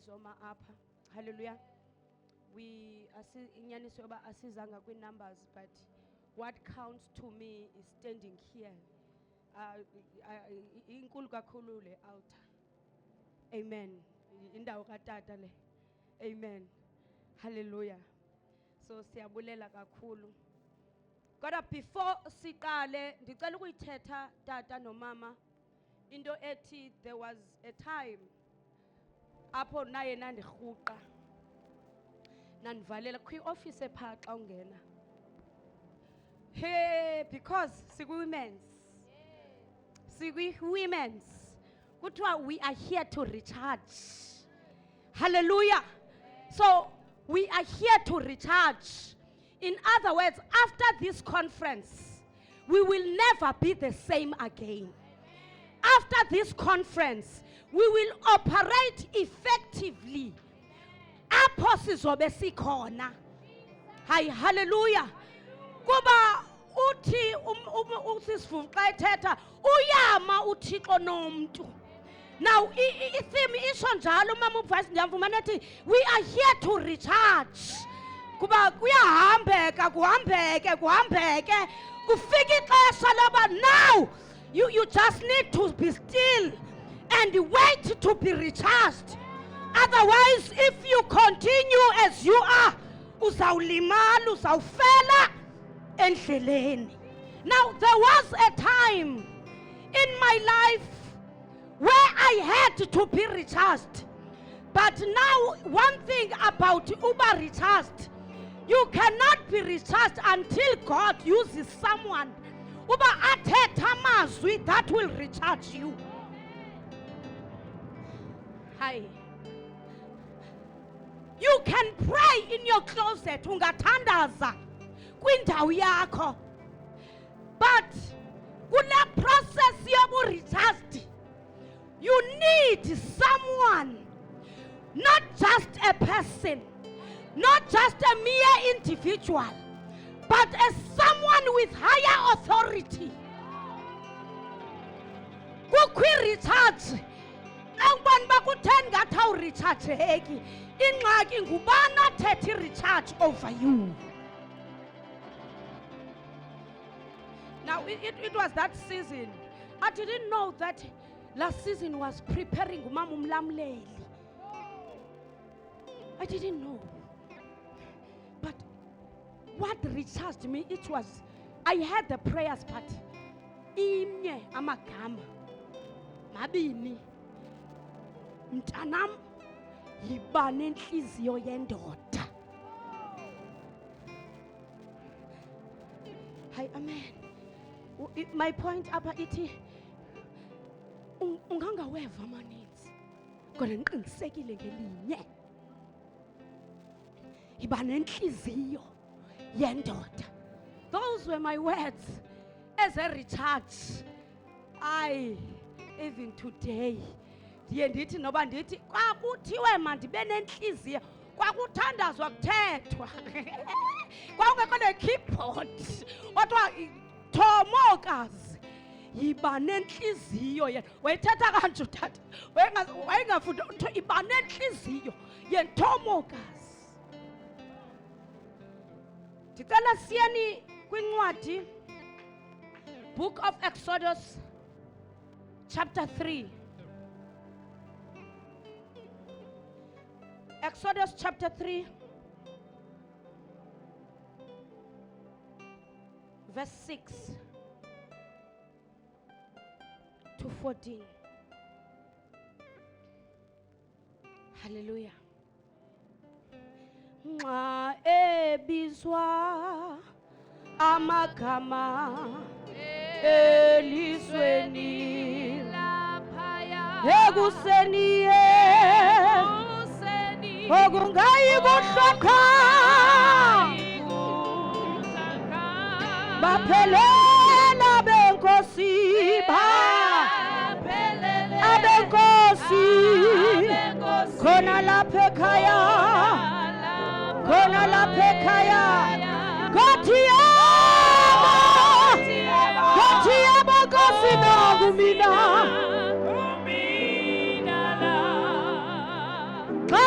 sizoma apha. Hallelujah. We inyaniso yoba asizanga kwi-numbers, but what counts to me is standing here. Inkulu kakhulu le altar. Amen. Indawo katata le. Amen. Hallelujah. So siyabulela kakhulu. Kodwa before siqale ndicela ukuyithetha tata nomama into ethi there was a time apho naye nandirhuqa nandivalela kwi-office ephaa xa ungena. Hey, because women's kuthiwa we are here to recharge. Hallelujah. So we are here to recharge. In other words, after this conference, we will never be the same again. After this conference, we will operate effectively. Apho sizobe sikhona. Hayi, hallelujah. Kuba uthi usisivuvu xa ethetha uyama uThixo nomntu. Now i-theme isho njalo umama uVice ndiyamfumana ethi we are here to recharge. Kuba kuyahambeka kuhambeke kufika ixesha loba now you just need to be still and wait to be recharged. Otherwise, if you continue as you are, uzawulimala, uzawufela endleleni. Now, there was a time in my life where I had to be recharged. But now, one thing about Uber recharged, you cannot be recharged until God uses someone Uber athetha amazwi that will recharge you. Hi. You can pray in your closet, ungathandaza kwindawo yakho. But kule process yobu recharged, you need someone, not just a person, not just a mere individual, but as someone with higher authority. Kukwi recharge. Angban bakuthen ngathi rechargeki. Ingxaki ngubana thethi recharge over you. Now it was that season. I didn't know that last season was preparing umama umlamleli. I didn't know. But what recharged me, it was, I had the prayers part. Imye amagama. Mabini. Mtanam. Yiba nenhliziyo yendoda. Hi, amen. My point apha ithi ungangaweva amaninzi kodwa ngiqinisekile ngelinye. Yiba nenhliziyo yendoda. Those were my words as a recharge. Even today, ndiye ndithi noba ndithi kwakuthiwe mandibe nenhliziyo kwakuthandazwa kuthethwa kwakungekho ne-keyboard kodwa thomokazi yiba nenhliziyo yena wayithetha kanje utata wayengafunda iba nenhliziyo yenthomokazi. Ndicela siyeni kwincwadi Book of Exodus chapter 3. Exodus chapter 3 verse 6 to 14. Hallelujah. Nxa ebizwa amagama elisweni laphaya ekuseni okungayi kuhlokha baphelela benkosi abenkosi khona lapha ekhaya Kothi yebo nkosi nakumina xa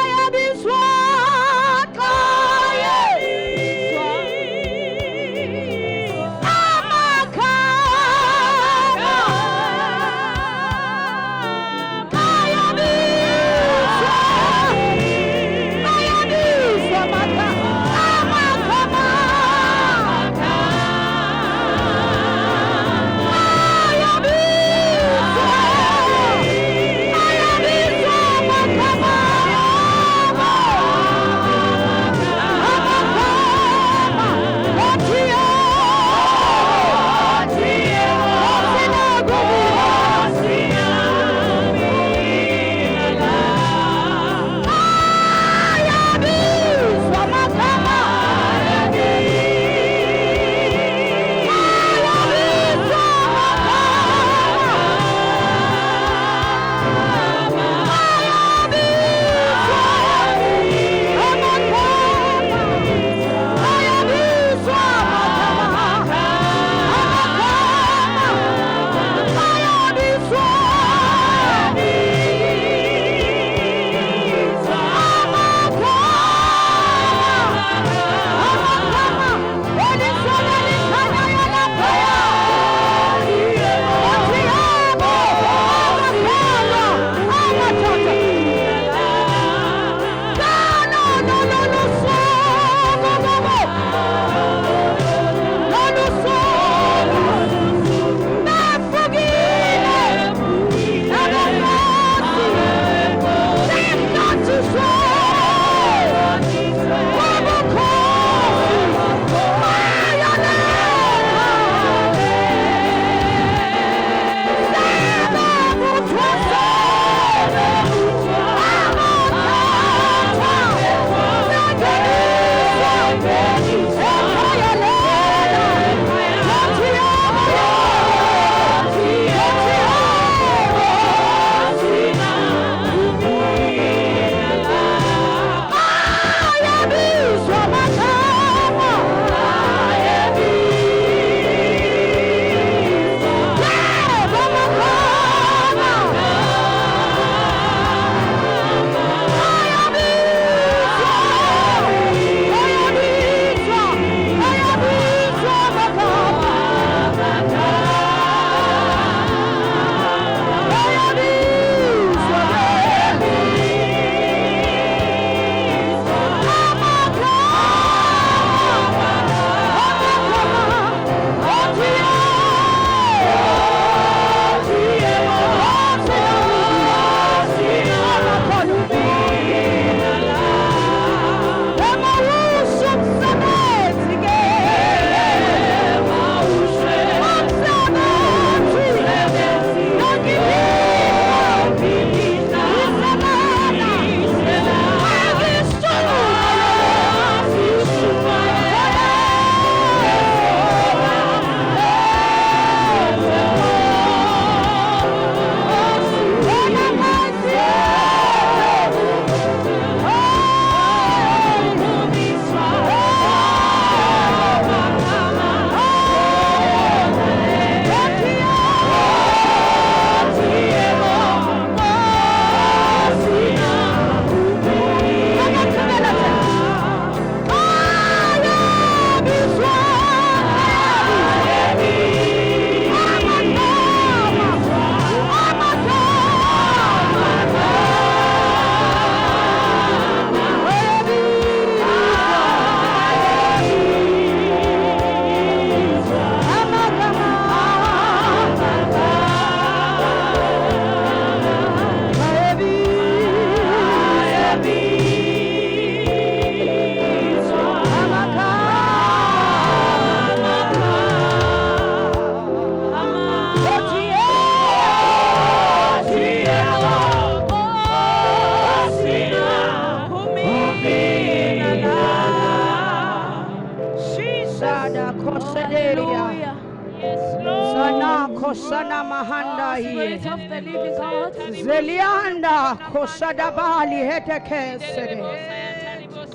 Hallelujah. Yes, Lord. Sana kosana mahanda Spirit ye. of the living God. Zelianda kosadabali hetekesede.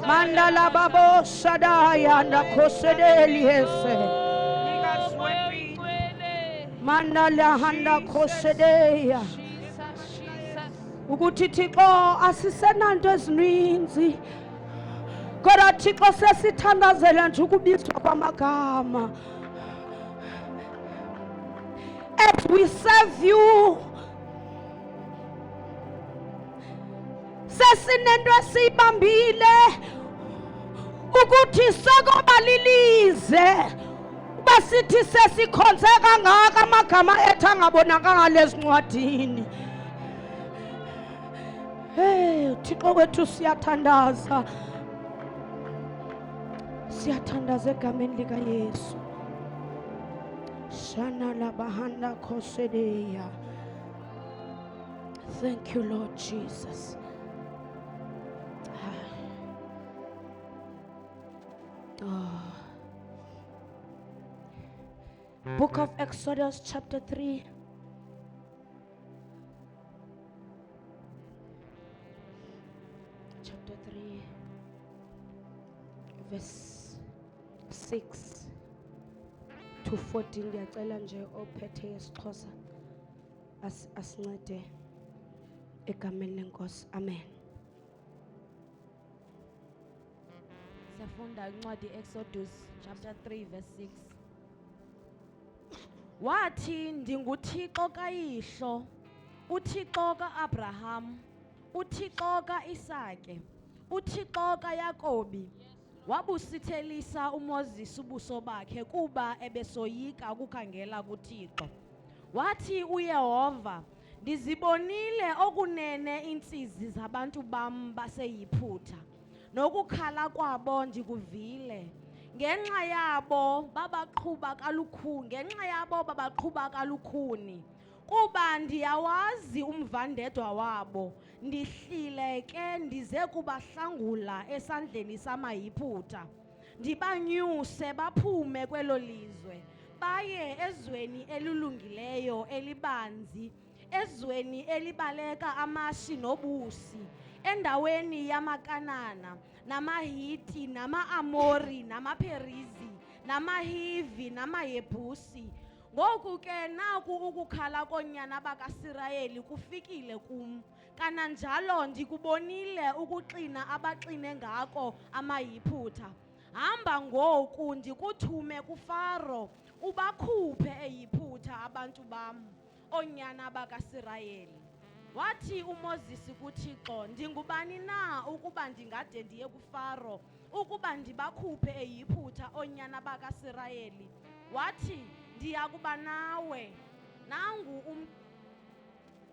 Mandala babo sadaya na kosedeli hese. Mandala handa kosedeya. Ukuthi Thixo asisenanto ezininzi. Kodwa Thixo sesithandazela nje ukubizwa kwamagama. As we serve you, sesinento esiyibambile ukuthi sakuba lilize basithi sesikhonze kangaka amagama ethu angabonakala ezincwadini. Hey Thixo wethu siyathandaza, siyathandaza egameni lika Yesu. Shana la bahanda kosedeya. Thank you, Lord Jesus. Book of Exodus chapter 3. Chapter 3 verse 6 to 14. Ndiyacela nje ophethe yesiXhosa asincede egameni lenkosi. Amen. Siyafunda incwadi Exodus chapter 3 verse 6. Wathi ndinguThixo kayihlo, uThixo kaAbraham, uThixo kaIsake, uThixo kaYakobi. Wabusithelisa uMoses ubuso bakhe kuba ebesoyika ukukhangela kuThixo. Wathi uYehova, ndizibonile okunene intsizi zabantu bam baseyiphutha, nokukhala kwabo ndikuvile. Ngenxa yabo babaqhuba kalukhuni, kuba ndiyawazi umvandedwa wabo. Ndihlile ke ndize kubahlangula esandleni samayiphutha, ndibanyuse baphume kwelo lizwe, baye ezweni elilungileyo elibanzi, ezweni elibaleka amashi nobusi, endaweni yamaKanana, namaHiti, nama-Amori, namaPerizi, namaHivi, namaYebusi. Ngoku ke naku ukukhala koonyana bakaSirayeli kufikile kum, kananjalo ndikubonile ukuxina abaxine ngako amayiphutha. Hamba ngoku ndikuthume kuFaro, ubakhuphe eyiphutha abantu bam, oonyana bakaSirayeli. Wathi uMoses kuThixo, ndingubani na ukuba ndingade ndiye kuFaro ukuba ndibakhuphe eyiphutha oonyana bakaSirayeli? Wathi, ndiyakuba nawe.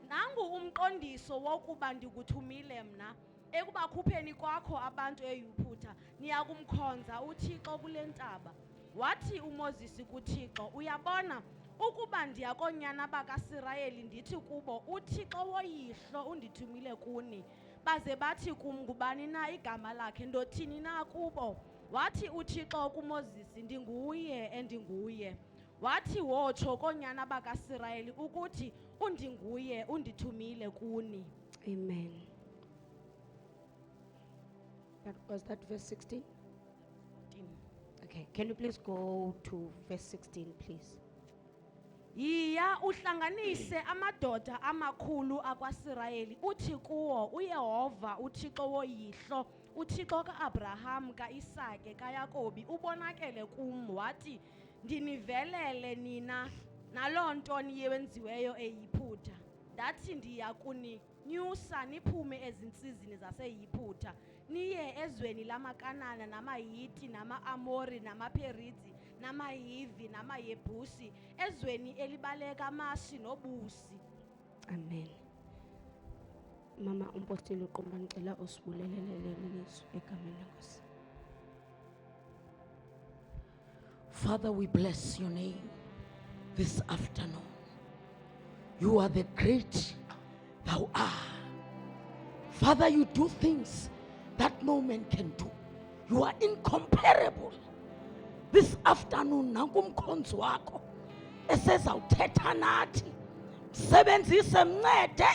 Nangu umqondiso wokuba ndikuthumile mna ekubakhupheni kwakho abantu eyiphutha. Niyakumkhonza uThixo kule ntaba. Wathi uMoses kuThixo, uyabona ukuba ndiya koonyana bakaSirayeli ndithi kubo, uThixo woyihlo undithumile kuni. Baze bathi kum, ngubani na igama lakhe, ndothini na kubo? Wathi uThixo kuMoses, ndinguye endinguye. Wathi wotsho koonyana bakaSirayeli ukuthi undinguye undithumile kuni. Amen. Was that verse 16? Okay, can you please go to verse 16, please? Yiya uhlanganise amadoda amakhulu akwaSirayeli, uthi kuwo, uYehova uThixo woyihlo, uThixo kaAbraham, kaIsake, kaYakobi ubonakele kum. Wathi, ndinivelele nina naloo nto niyenziweyo eyiphutha. Ndathi ndiya kuninyusa niphume ezinsizini zaseyiphutha, niye ezweni lamaKanana, namaHiti, nama-Amori, namaPerizi, namaHivi, namaYebusi, ezweni elibaleka amashi nobusi. Amen. Mama umpostile uqomba ngicela usibulelele lelizo egameni lenkosi. Father, we bless your name this afternoon. You are the great thou art. Father, you do things that no man can do. You are incomparable. this afternoon nakumkhonzi wakho esezawuthetha nathi, msebenzise mncede,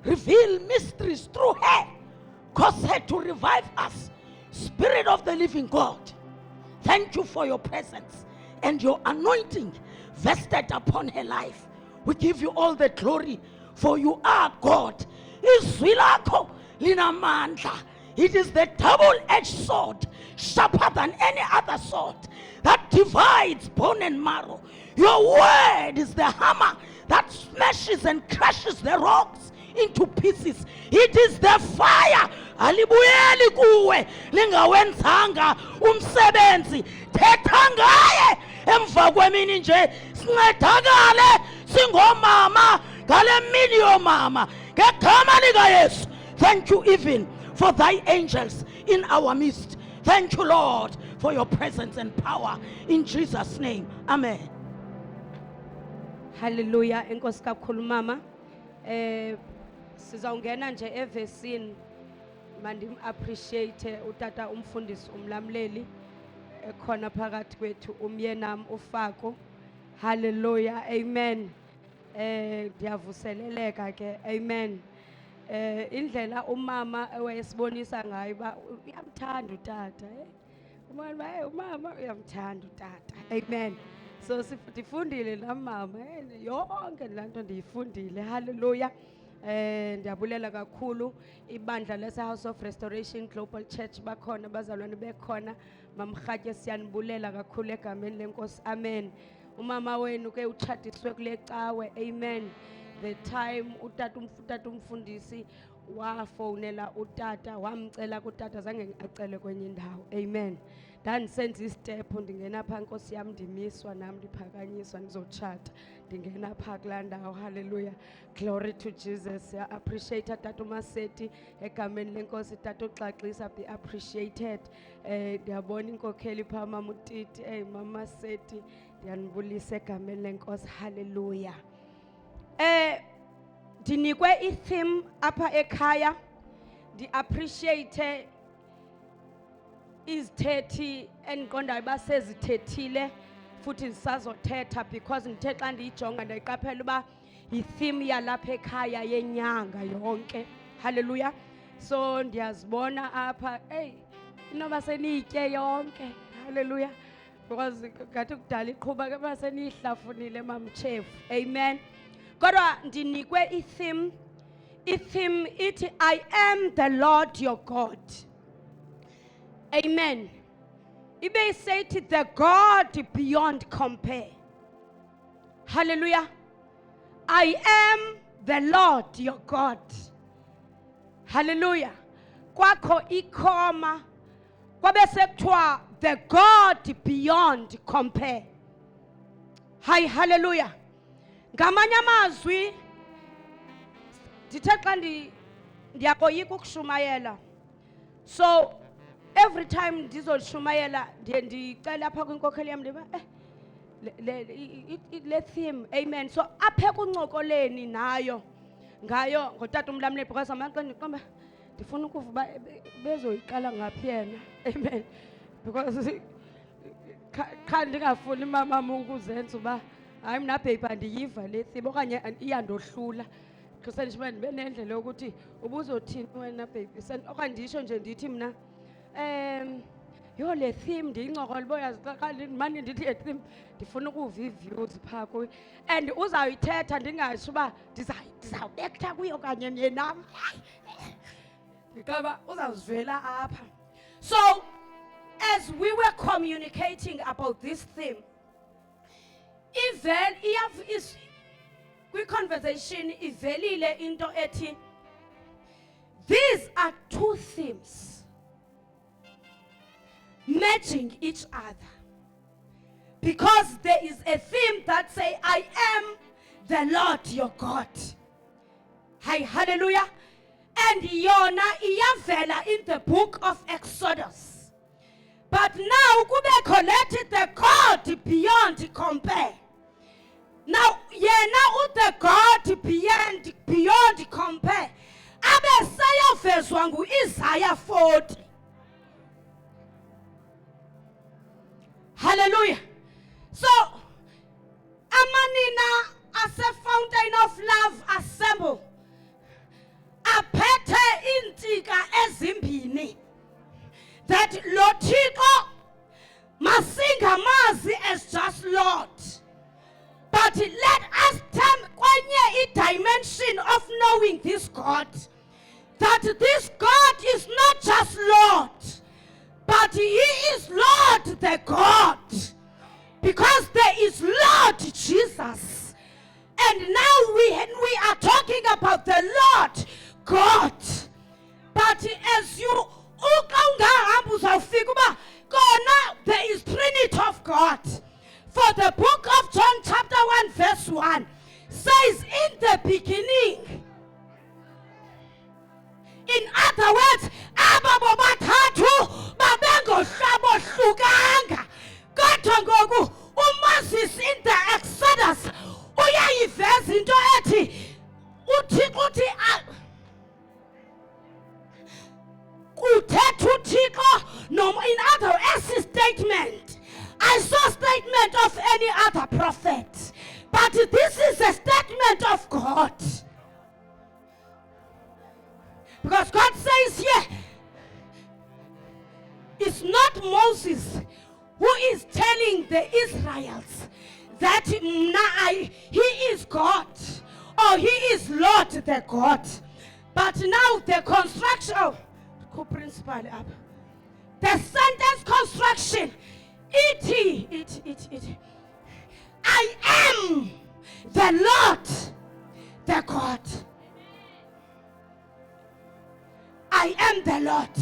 reveal mysteries through her, cause her to revive us. Spirit of the living God, thank you for your presence and your anointing vested upon her life. We give you all the glory, for you are God. Izwi lakho linamandla. It is the double-edged sword, sharper than any other sword, that divides bone and marrow. Your word is the hammer that smashes and crushes the rocks into pieces. It is the fire. Alibuyeli kuwe lingawenzanga umsebenzi. Thetha ngaye emva kwemini nje sincedakale singomama ngale mini yomama ngegama lika Yesu. Thank you even for thy angels in our midst. Thank you, Lord, for your presence and power. In Jesus' name, amen. Hallelujah. Enkosi kakhulu mama. Sizawungena nje evesini. Mandim appreciate utata umfundisi umlamleli ekhona phakathi kwethu umyenam uFako. Hallelujah. Amen. Ndiyavuseleleka ke. Amen. Indlela umama wayesibonisa ngayo ba uyamthanda utata. Umama uyamthanda utata. Amen. So sifundile la mama yonke lanto ndiyifundile. Hallelujah. Ndiyabulela kakhulu ibandla lese House of Restoration Global Church bakhona bazalwane bekhona. Mamrhatye siyanibulela kakhulu egameni lenkosi. Amen. Umama wenu ke utshatiswe kule cawe. Amen. The time utata umfundisi wafonela utata wamcela kutata zange acele kwenye indawo. Amen. Ndandisenza istep ndingena pha Nkosi yami ndimiswa nami ndiphakanyiswa ndizotshata ndingena pha kulaa ndawo. Hallelujah. Glory to Jesus. I appreciate Tata Maseti egameni lenkosi. Tata uXaxisa, be appreciated. Ndiyabona inkokheli pha Mama Utiti. Mama Seti ndiyanibulisa egameni lenkosi. Hallelujah. Dinikwe i-theme apha ekhaya. Di appreciate izithethe endiqondayo basezithethile futhi ndisazothetha because ndithe xa ndiyijonga ndayiqaphela uba yi-theme yalapha ekhaya yenyanga yonke. Hallelujah. So ndiyazibona apha inoba seniyitye yonke. Hallelujah. Because ngathi kudala iqhuba ke baseniyihlafunile mamtshefu. Amen. Kodwa ndinikwe i-theme ithi I am the Lord your God. Amen. Ibe sayti the God beyond compare. Hallelujah. I am the Lord your God. Hallelujah. Kwakho ikoma kwabe sekuthiwa the God beyond compare. Hi, hallelujah. Ngamanye amazwi ndithe xa ndiyakoyika ukushumayela. So every time ndizolishumayela ndiye ndicela apha kwinkokheli yam ndiba le theme. Amen. So apha ekuncokoleni nayo ngayo ngotata umlamleli because amaxa ndiqomba ndifuna ukuva uba bezoyiqala ngaphi yena. Amen. Because kha ndingafuni mamam ukuzenza uba hayi mna babe andiyiva le theme okanye iyandohlula. Because ndibe nendlela yokuthi ubuzothini wena babe okanye ndisho nje ndithi mna yo le theme ndiyincokola boyazi xa ndimane ndithi le theme ndifuna ukuva ii-views phaa kuyo and uzawuyithetha ndingasho uba ndizawubetha kuyo kanye nenam ndicaba uzawuzivela apha. So as we were communicating about this theme, even is kwi-conversation ivelile into ethi these are two themes matching each other, because there is a theme that say I am the Lord your God. Hi, hallelujah. And yona iyavela in the book of Exodus, but now kube collected the God beyond compare. Now yena the God beyond compare abe sayavezwa ngu-Isaiah 40. Hallelujah. So, amanina ase Fountain of Love assemble. Aphethe intsika ezimbini. That Lord Thixo masingamazi as just Lord. But let us turn kwenye dimension of knowing this God. That this God is not just Lord, but He is Lord the God. Because there is Lord Jesus. And now we are talking about the Lord God. But as you there is Trinity of God. For the book of John chapter 1 verse 1 says, in the beginning. In other words, ababo bathathu babengohlobo hlukanga. Kodwa ngoku uMoses in the Exodus uyayiveza into ethi uThixo uthi kuthetha uThixo noma in other as statement. I saw statement of any other prophet, but this is a statement of God. Because God says here, it's not Moses who is telling the Israelites that he is God or he is Lord the God. But now the construction, the sentence construction, I am the Lord the God. I am the Lord,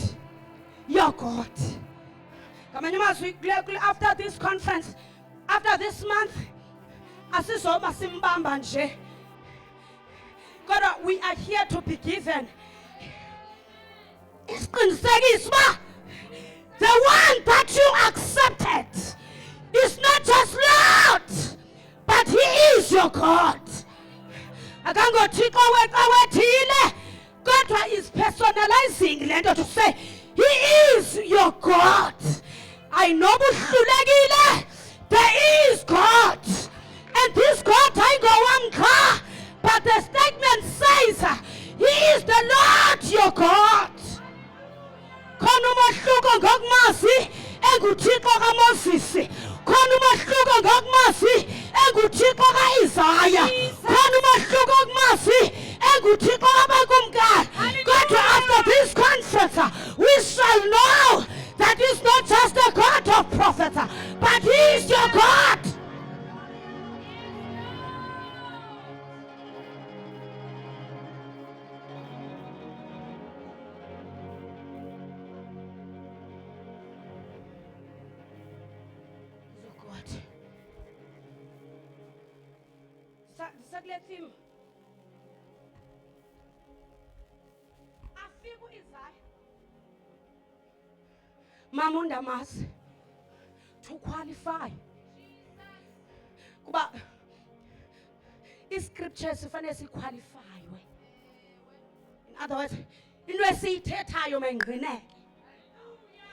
your God. After this conference, after this month, God, we are here to be given. The one that you accepted is not just Lord, but He is your God. God is personalizing lento to say He is your God. I know there is God, and this God I go on car, but the statement says He is the Lord your God. Khona umahluko ngokumazi enguThixo kaMoses. Khona umahluko ngokumazi enguThixo kaIsaya. Khona umahluko ngokumazi enguThixo kaBakumkani. Kodwa after this conference we shall know that He's not just a God of prophets, but He is your God. Sakule theme. Afika uIsaya. Mamunda mas to qualify. Kuba iscriptures sifanele siqualifywe. In other words, into esiyithethayo mayingqineke.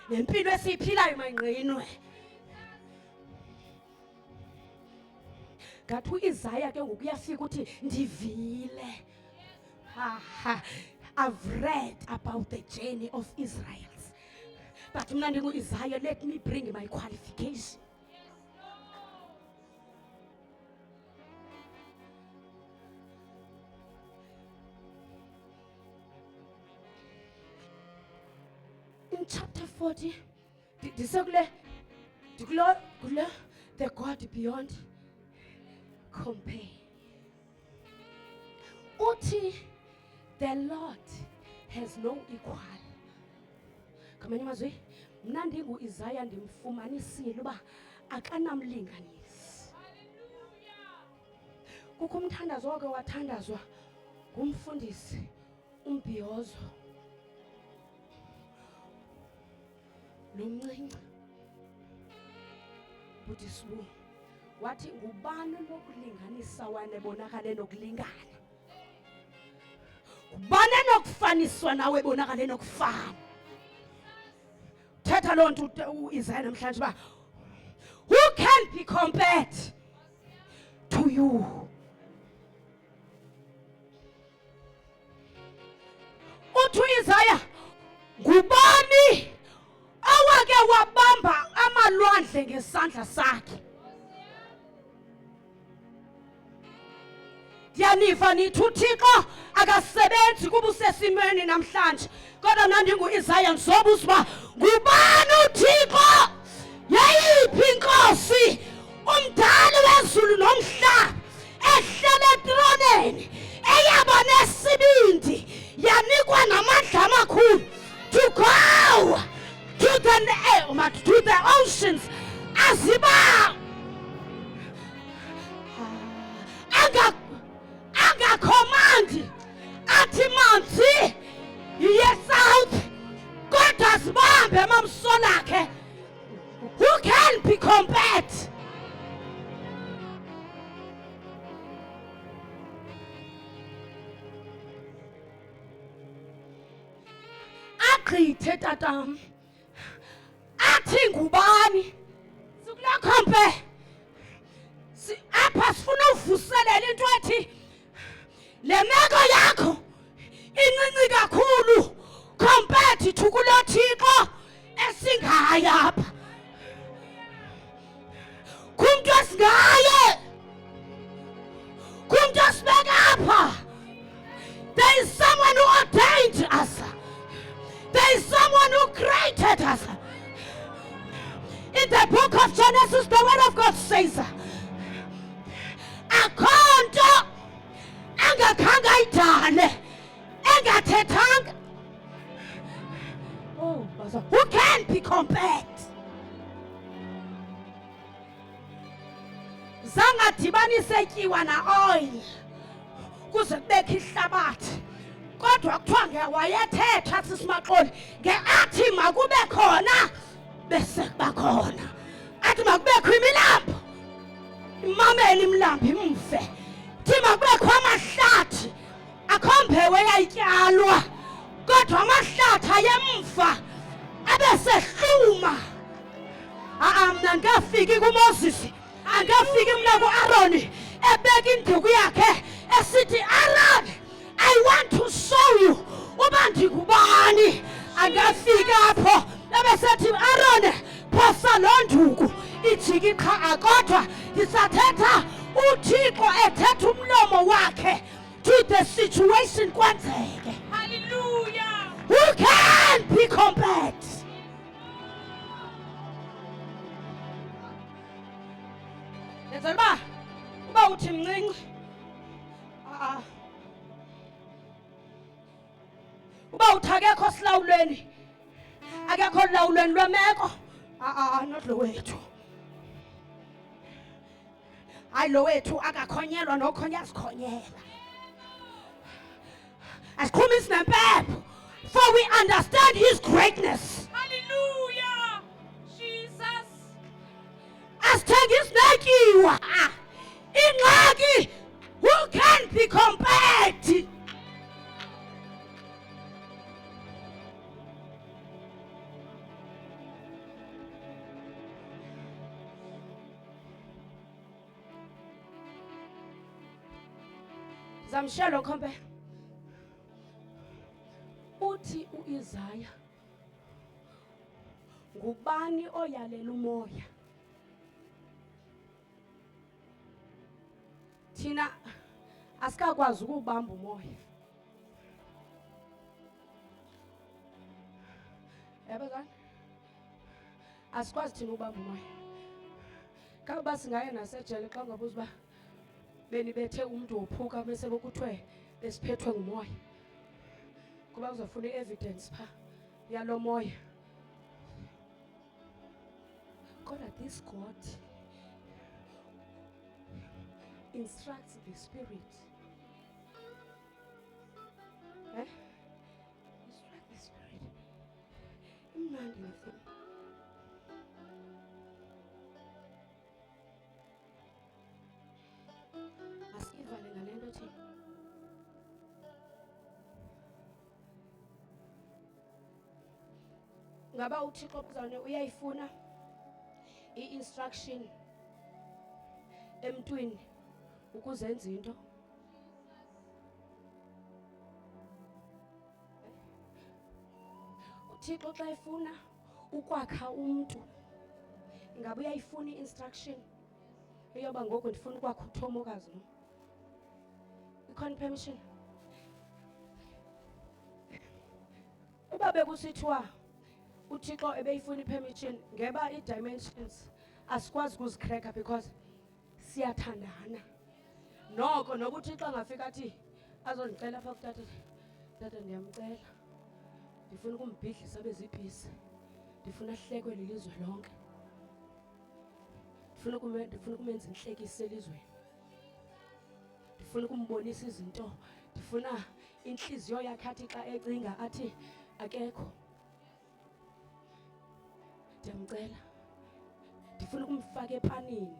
Nempilo esiyiphilayo mayingqinwe. Ngathi uIsaya ke ngoku uyafika uthi ndivile. I've read about the journey of Israel. But mna ndingu-Isaiah, let me bring my qualification. In chapter 40, the God beyond compare. Uthi, the Lord has no equal. Kamanye mazwi, mna ndingu-Isaiah ndimfumanisile uba akanamlinganisi. Kukho umthandazo wake wathandazwa ngumfundisi uMbhiyozo nomncinci budisibu wathi ngubani lokulinganisa wane bonakale nokulingana, ngubani enokufaniswa nawe bonakale nokufana. Thetha loo nto uIsaiah namhlanje uba Who can be compared to you? Uthi Isaiah, ngubani awake wabamba amalwandle ngesandla sakhe? Yanifa nithi uThixo akasebenzi kuba usesimweni namhlanje. Kodwa mna ndingu-Isaya ndizobuza uba ngubani uThixo? Yeyiphi inkosi? Umdali wezulu nomhlaba, ehlala etroneni, eyabona esibindi, yanikwa namandla amakhulu to go to the oceans aziba angakhomandi athi manzi yiye south kodwa zibambe amamso lakhe. Who can be compared? Agqithe tatam athi ngubani? Sikula compare apha sifuna uvuselela into ethi le meko yakho incinci kakhulu compared to kulo Thixo esingaye apha. Kumntu esingaye, kumntu esibeka apha. There is someone who ordained us. There is someone who created us. In the book of Genesis, the word of God says, akho nto engakhange ayidale engathethanga. Oh, who can be compared? Zangadibanise tyiwa na oil kuze kubekho ihlabathi. Kodwa kuthiwa wayethetha sisimaxoli ngeathi makube khona bese kuba khona. Athi makubekho imilambo, imamele imilambo imfe. Thi makubekho amahlathi, akho mbewu eyayityalwa kodwa amahlathi ayemfa abesehluma. Mna ndingafiki kuMoses, angafiki mna ku-Aroni ebeka induku yakhe esithi, Aaron, I want to show you uba ndingubani. Angafika apho ebesethi, Aaron, phosa loo nduku ijike qha. Kodwa ndisathetha uThixo ethetha umlomo wakhe to the situation kwenzeke. Hallelujah. Who can be compared? Ndenzela uba uthi mncinci, uba uthi akekho silawulweni, akekho lawulweni lwemeko, not lo wethu. Hayi lo wethu akakhonyelwa nokhonye azikhonyela. Asiqhumisi nempepho, for we understand his greatness. Hallelujah. Jesus. Asithenga isinekiwa. Ingxaki, who can be compared? Zamshelo khombe. Uthi uIsaya, ngubani oyalela umoya? Thina asikakwazi ukubamba umoya. Yabazana, asikwazi thina ukubamba umoya. Kaba singaye nasejele xa ngabuza uba benibethe umuntu wophuka bese bokuthiwe besiphethwe ngumoya. Kuba kuzofuna i-evidence pha yalo moya. Kodwa this God instructs the spirit. Instruct the spirit. Imnandi le thing. Masivale ngale nto thi ngaba uThixo uzane uyayifuna i-instruction emntwini ukuzenza into uThixo xa efuna ukwakha umuntu ngabe uyayifuna i-instruction eyoba ngoku ndifuna ukwakha uThomokazi lo ikhona permission uba bekusithiwa uThixo ebeyifuna i-permission ngeba i-dimensions asikwazi ukuzicracker because siyathandana noko noba uThixo angafika athi azondicela apha kutata tata ndiyamcela ndifuna ukumbhidlisa bezibhisi ndifuna ahlekwe lilizwe lonke ndifuna ukumenza inhlekisa elizweni ndifuna ukumbonisa izinto ndifuna inhliziyo yakhe athi xa ecinga athi akekho ndiyamcela ndifuna ukumfaka epanini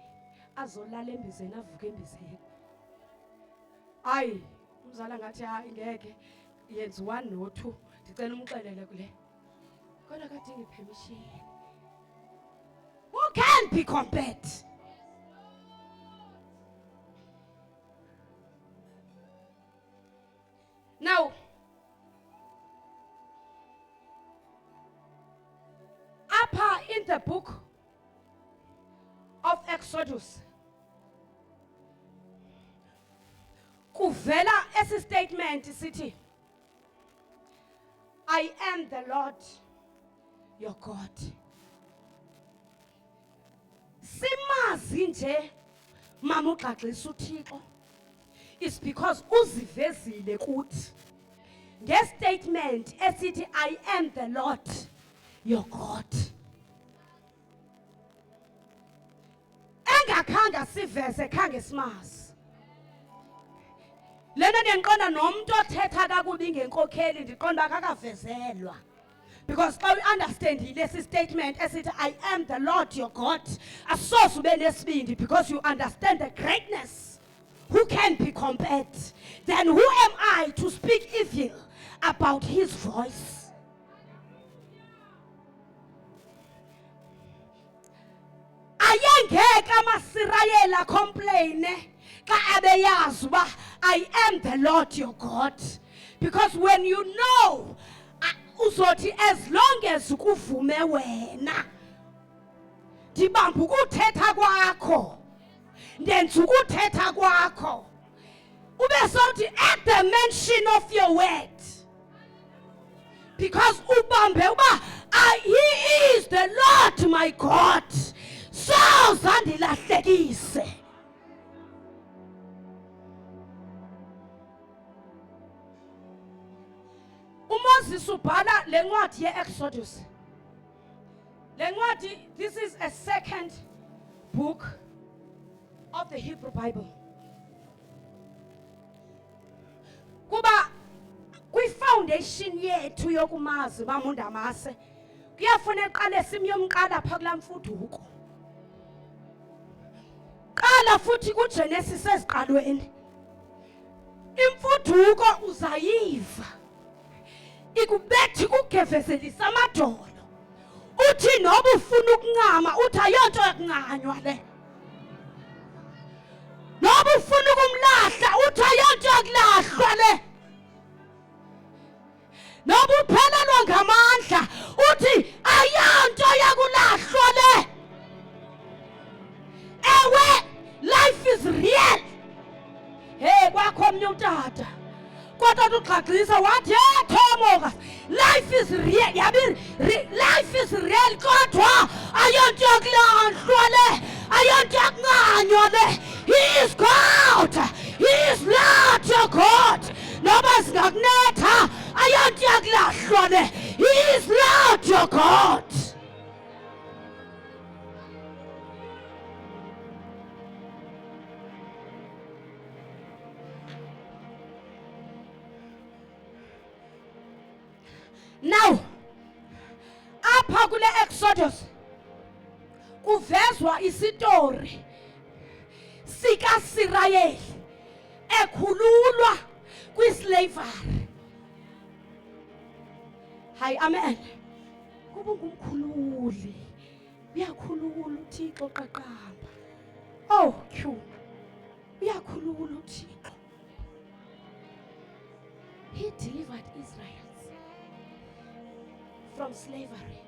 azolala embizeni avuke embizeni hayi umzala ngathi hayi ngeke yenza 1 no 2 ndicela umxelele kule kodwa kadingi permission who can be compared now upper in the book of Exodus kuvela esi statement sithi I am the Lord your God. Simazi nje mama uxaxisa uThixo is because uzivezile kuthi ngestatement esithi I am the Lord your God. Engakhanga siveze khange simazi. Lena ndiqonda nomuntu othetha kakubi ngenkokheli ndiqonda akakavezelwa. Because xa understand lesi statement esithi I am the Lord your God asoze ube nesibindi because you understand the greatness who can be compared. Then who am I to speak evil about his voice? Ayengeke amasirayeli complain xa abeyazi uba I am the Lord your God. Because when you know uzothi as long as kuvume wena ndibamba ukuthetha kwakho ndenza ukuthetha kwakho ube sothi at the mention of your word because ubambe uba he is the Lord my God so zandilahlekise. Moses ubhala lencwadi ye-Exodus. Lencwadi, this is a second book of the Hebrew Bible. Kuba kwi-foundation yethu yokumazi bamunda mase kuyafuna eqale simyomqala pha kula mfuduko. Qala futhi kuGenesis eziqalweni. Imfuduko uzayiva. Ikubethi kugevezelisa amadolo uthi noba ufuna ukuncama uthi ayonto yakuncanywa le noba ufuna ukumlahla uthi ayonto yakulahlwa le noba uphelelwa ngamandla uthi ayonto yakulahlwa le. Ewe life is real. Hey kwakho omnye utata kodwa uxaxisa wathi Thomoka life is real yabi life is real kodwa ayonto yakulahlwa le ayonto yakuncanywa le. He is God, he is Lord your God. Noba singakunetha ayonto yakulahlwa le. He is Lord your God. Now, apha kule Exodus kuvezwa isitori sika Sirayeli ekhululwa kwislavery. Hayi amen. Kuba ngumkhululi uyakhulula uThixo qaqamba. Oh Q, uyakhulula uThixo. He delivered Israel from slavery.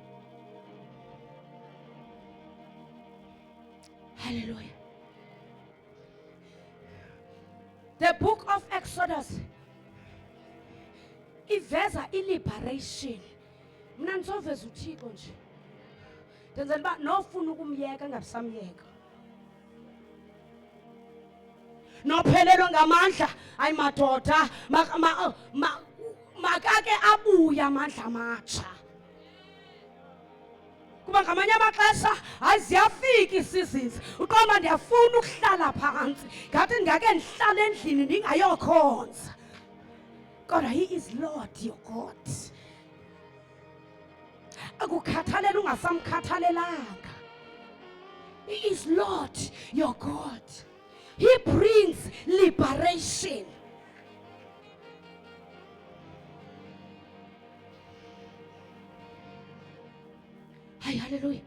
Hallelujah. The book of Exodus iveza i-liberation. Mina ngisoveza uThixo nje. Ndenzela uba nofuna ukumyeka ngabisamyeka. Nophelelwe ngamandla ayi madoda makake abuya amandla amatsha. Kuba ngamanye amaxesha hayi ziyafika isizini uqoma ndiyafuna ukuhlala phansi ngathi ndingake ndihlale endlini ndingayokhonza. Kodwa he is Lord your God. Akukhathalela ungasamkhathalelanga. He is Lord your God. He brings liberation. Hayi hallelujah.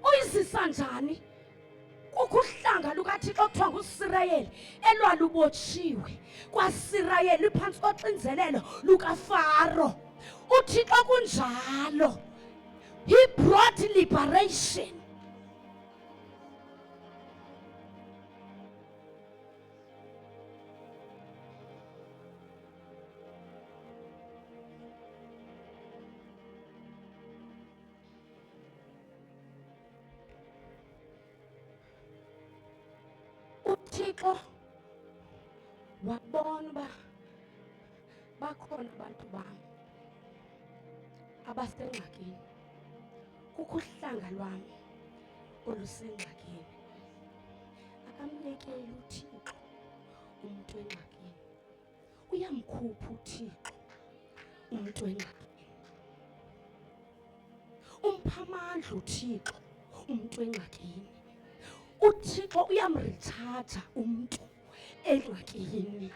Uyisisa njani? Ukuhlanga lukaThixo okuthiwa nguSirayeli elwalubotshiwe kwaSirayeli phansi koxinzelelo lukaFaro. uThixo kunjalo. He brought liberation. uThixo wabona uba bakhona abantu bami abasengxakini. Kukho uhlanga lwami olusengxakini. Akamyekeli uThixo umuntu engxakini. Uyamkhupha uThixo umuntu engxakini. Umpha amandla uThixo umuntu engxakini. uThixo uyamrecharge umuntu engxakini.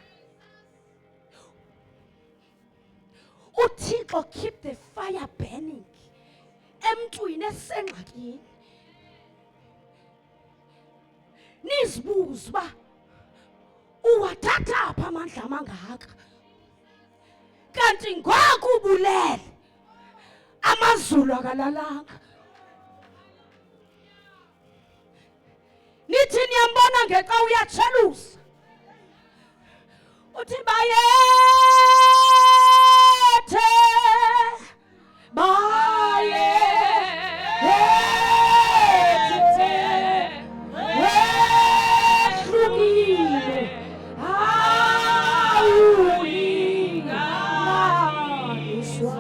uThixo keep the fire burning emntwini esengxakini. Nizibuze uba uwathatha apha amandla amangaka, kanti ngoku ubulele amazulu akalalanga. Nithi niyambona ngexa uyajelusa uthi bayethe wehlukile awulinganiswa.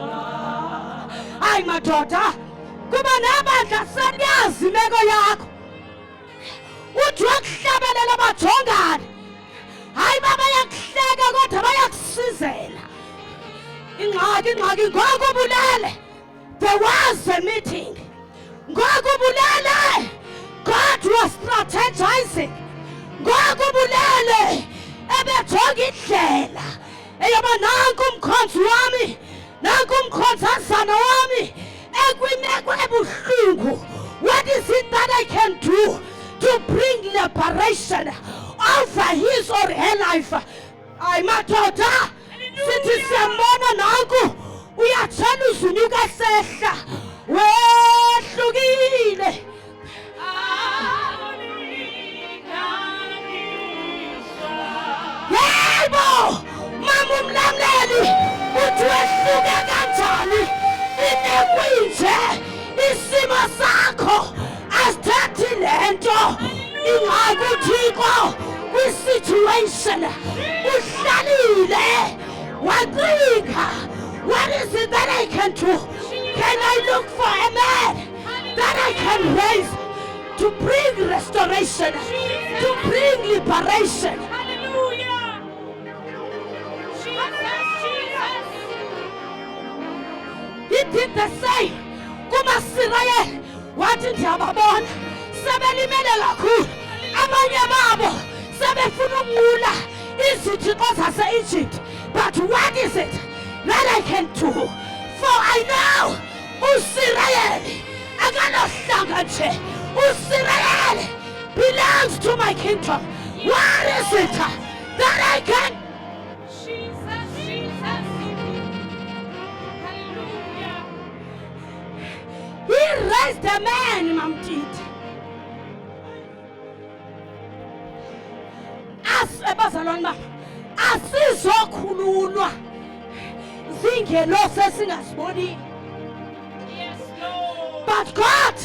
Hayi madoda, kuba nabandla senyazi imeko yakho. Uthi wakuhlabelela bajongane, hayi bayakuhleka kodwa bayakusizela. Ingxaki ngoku ubulele. There was a meeting. Ngoku ubulele. God was strategizing. Ngoku ubulele ebejonga indlela eyoba nanku umkhonzi wami, nanku umkhonzazana wami ekwimeko ebuhlungu. What is it that I can do to bring liberation over his or her life? Ay madoda, sithi siyambona nanku uyajelusa unyuka sehla wehlukile. Yebo mama umlamleli, uthi wehluke kanjani inekwinje isimo sakho asithathi lento. Ingxaki uThixo kwi-situation uhlalile wacinga, what is it that I can do? Can I look for a man that I can raise to bring restoration, to bring liberation? Hallelujah. Jesus. He did the same kumaSirayeli. Wathi ndiyababona sebelimele kakhulu, abanye babo sebefuna ukunqula izithixo zase-Egypt. But what is it that I can do? For I know uSirayeli akanohlanga nje. uSirayeli belongs to my kingdom. What is it that I can? Jesus, Jesus. Hallelujah. He raised a man, Mamtiti. Bazalwane bami, asizokhululwa zingelosi esingaziboniyo. Yes, Lord. But God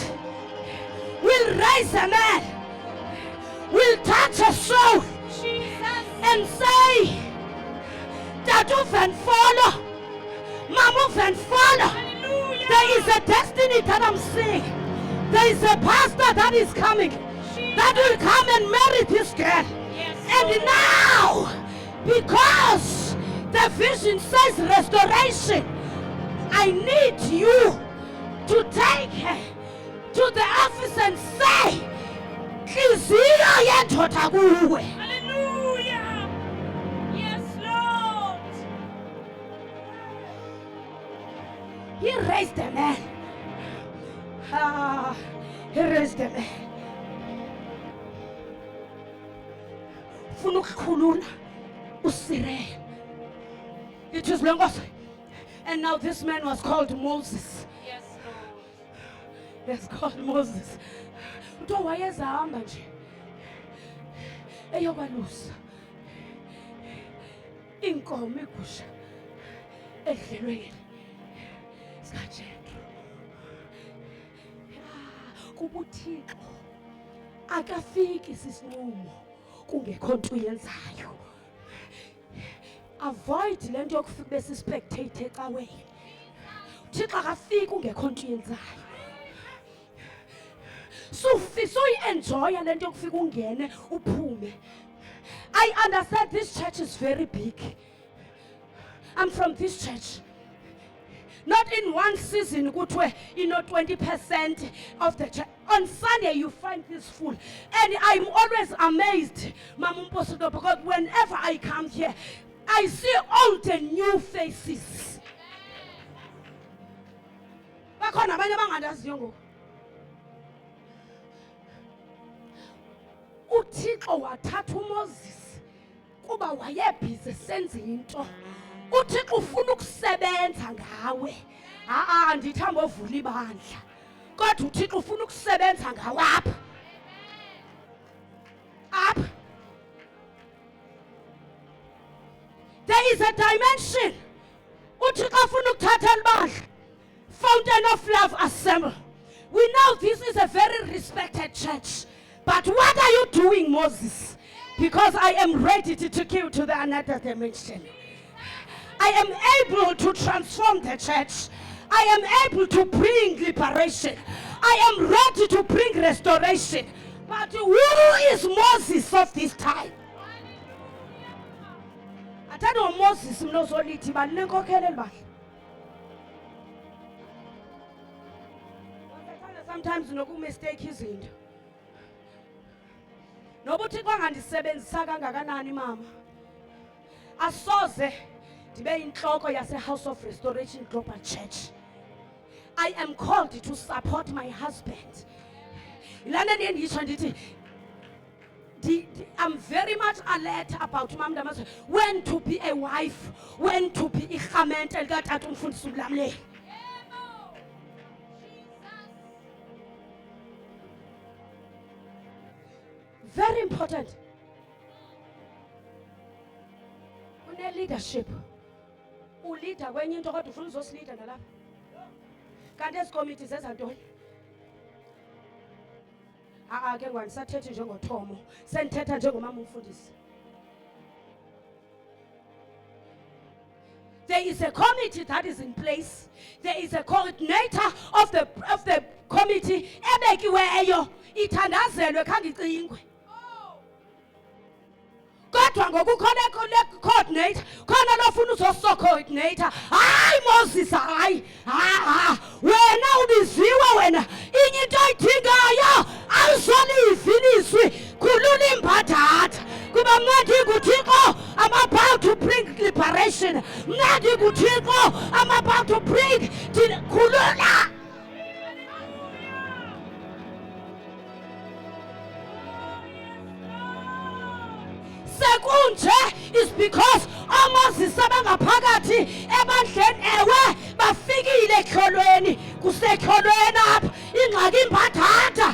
will raise a man, will touch a soul Jesus. and say, Dadu van follow, Mamu van follow. Hallelujah. There is a destiny that I'm seeing. There is a pastor that is coming that will come and marry this girl. Yes, And Lord. now, because the vision says restoration, I need you to take her to the office and say, "Nhliziyo yendoda kuwe." Hallelujah. Yes, Lord. He raised a man. He raised a man. Funa ukukhulula uSirayeli. It is long. And now this man was called Moses. Yes, Lord. Yes, called Moses. Uto wayezahamba nje eyokwalusa inkomo igusha edlelweni sikaJethro. KubuThixo akafiki sisinqumo kungekho nto uyenzayo. Avoid lento yokufika besispectate ecaweni. Thixo akafiki ungekho nto uyenzayo. So enjoy lento yokufika ungene uphume. I understand this church is very big. I'm from this church. Not in one season, 20% of the church. On Sunday, you find this full. And I'm always amazed, Mama Mposodo, because whenever I come here, I see all the new faces. Bakhona abanye abangandaziyo ngoku. uThixo wathatha uMoses kuba wayebhizi senza into. uThixo ufuna ukusebenza ngawe. Ndithamba ovula ibandla. Kodwa uThixo ufuna ukusebenza ngawe apha. Apha. There is a dimension. uThixo ufuna ukuthatha libandla. Fountain of Love Assembly. We know this is a very respected church. But what are you doing, Moses? Because I am ready to take you to the another dimension. I am able to transform the church. I am able to bring liberation. I am ready to bring restoration. But who is Moses of this time? I tell you, Moses knows only sometimes no mistake is in. Nobuthi kwangandisebenzisa kangakanani mama. Asoze ndibe inhloko yase House of Restoration Global Church. I am called to support my husband. Ilana ndiyisho ndithi I'm very much alert about Mama Damaso, when to be a wife, when to be ikhamento elikatata umfundisi ulamle. Very important. Une leadership. Uleader kwenye into kodwa ufuna uzosileader nalapha. Kanti ezicommittees ezantoni? Ke ngwanisathethe njengothomo. Senthetha njengomama umfundisi. There is a committee that is in place. There is a coordinator of the committee ebekiweyo ithandazelwe khange icingwe. Kodwa ngokukhona coordinator khona lofuna uzoso coordinator. Hayi Moses, hayi. Wena ubiziwe wena. Inye into oyidingayo awuzoliyifiniswi. Khulula imbadada. Kuba mnandi kuThixo, I'm about to bring liberation. Mnandi kuThixo, I'm about to bring khulula. phakathi ebandleni ewe bafikile ekholweni kusekholweni apha ingxaki imphathatha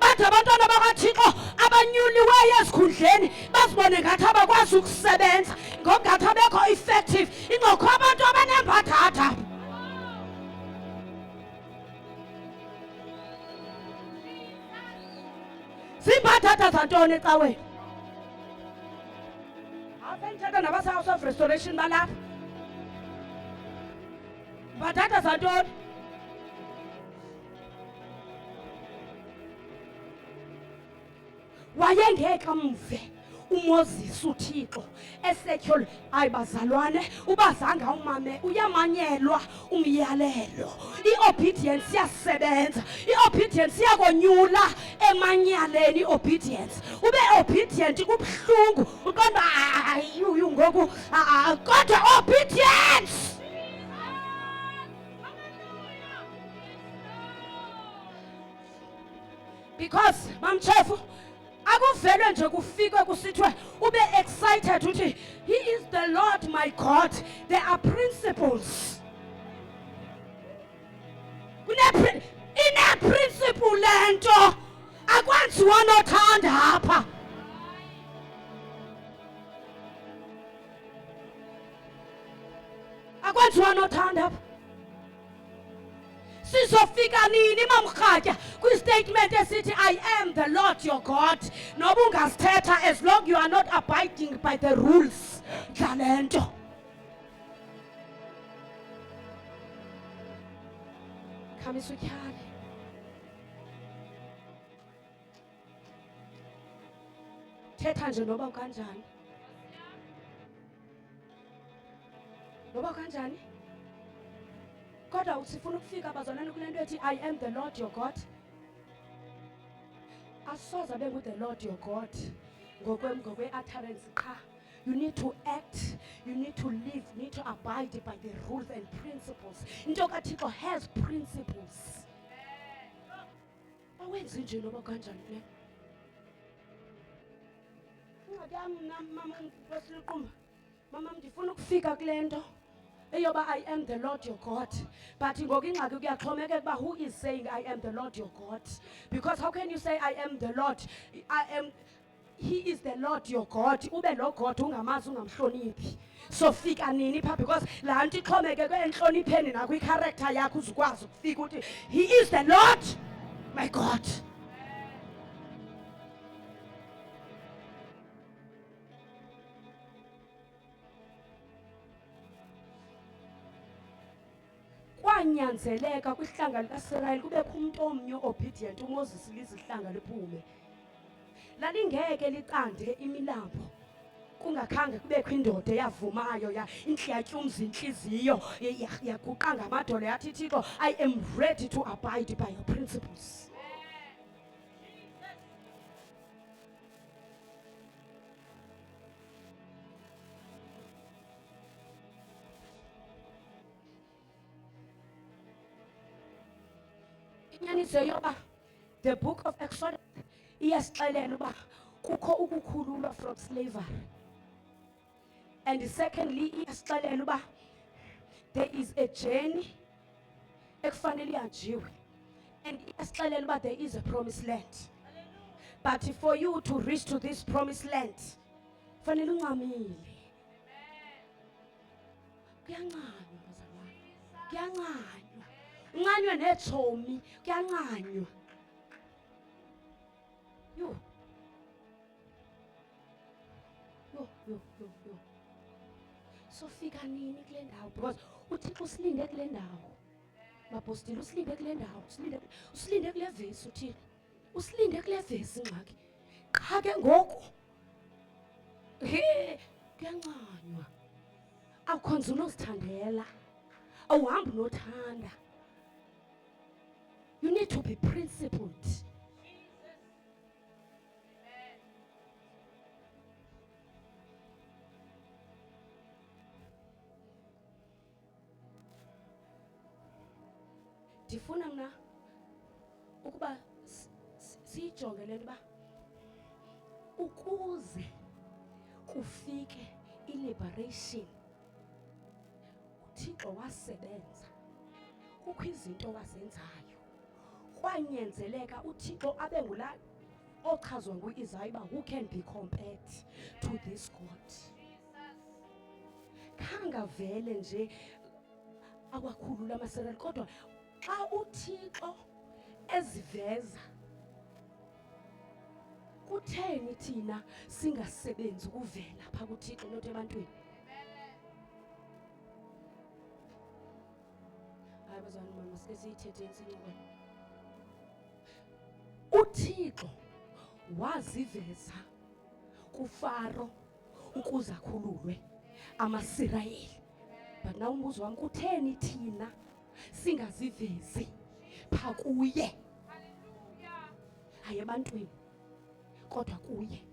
bathi abantwana bakaThixo abanyuliweyo ezikhundleni bazibone ngathi abakwazi ukusebenza ngokungathi abekho effective ingxokho abantu abanemphathatha zimphathatha zantoni ecaweni awusendithetha nabase-house of restoration balapha mphathatha zantoni wayengeka mve uMoses uThixo esetyholo hayi bazalwane ubazange uyamanyelwa umyalelo iobedience iyasebenza iobedience iyakonyula emanyaleni iobedience ube obedient kubhlungu uqonda hayi ngoku kodwa obedience because mamchefu akuvele nje kufikwe kusithwe ube excited uthi he is the Lord my God there are principles ine-principle lento akwenziwa nothanda apha akwenziwa nothanda apha sizofika nini mamrhatya kwistatement esithi I am the Lord your God noba ungasithetha as long you are not abiding by the rules dlalento khamisa utyhale thetha nje noba ukanjani noba ukanjani kodwa usifuna ukufika bazalwane kule nto ethi I am the Lord your God asoze abe ngu-the Lord your God ngokwe-utterance qha you need to act you need to live you need to abide by the rules and principles into kaThixo has principles awenzi nje noba kanjani le incwadi yam mna mama ngosiliqumba mama ndifuna ukufika kule nto eyoba I am the Lord your God but ngoku ingxaki kuyaxhomekeka uba who is saying I am the Lord your God because how can you say I am the Lord he is the Lord your God ube lo God ungamazi ungamhloniphi so fika nini pha because laa nto ixhomekeke entlonipheni nakwikharektha yakho uzukwazi ukufika uthi he is the Lord my God kwanyanzeleka kwihlanga likaSirayeli kubekho umuntu omnye obedient uMoses lizihlanga liphume lalingeke licande imilambo kungakhange kubekho indoda eyavumayo intliyatyumza intliziyo yaguqa ngamadolo yathi Thixo I am ready to abide by your principles inyaniso yoba the book of Exodus iyasixelela uba kukho ukukhululwa from slavery and secondly iyasixelela uba there is a journey ekufanele ihanjiwe and iyasixelela uba there is a promised land but for you to reach to this promised land fanele uncamile kuyancanywa bazalwane kuyancanywa uncanywe neetshomi kuyancanywa yo sofika nini kule ndawo because uThixo usilinde kule ndawo mabhostile usilinde kule ndawo usilinde kule vesi uthixo usilinde kule vesi ingxaki qha ke ngoku kuyancanywa awukhonza unozithandela awuhambi nothanda you need to be principled ndifuna mna ukuba uyijonge le nto uba ukuze kufike i-liberation uThixo wasebenza. Kukho izinto wazenzayo kwanyanzeleka uThixo abe ngula ochazwa ngu-Isaya uba who can be compared to this God. Khangavele nje akwakhulula amasekela, kodwa xa uThixo eziveza kutheni thina singasebenzi ukuvela pha kuThixo not ebantwini? Hayi bazalwane mama, sike siyithethe insincoko. uThixo waziveza kuFaro ukuze akhululwe amaSirayeli. But now umbuzo wami, kutheni thina singazivezi pha kuye? Hayi ebantwini kodwa kuye.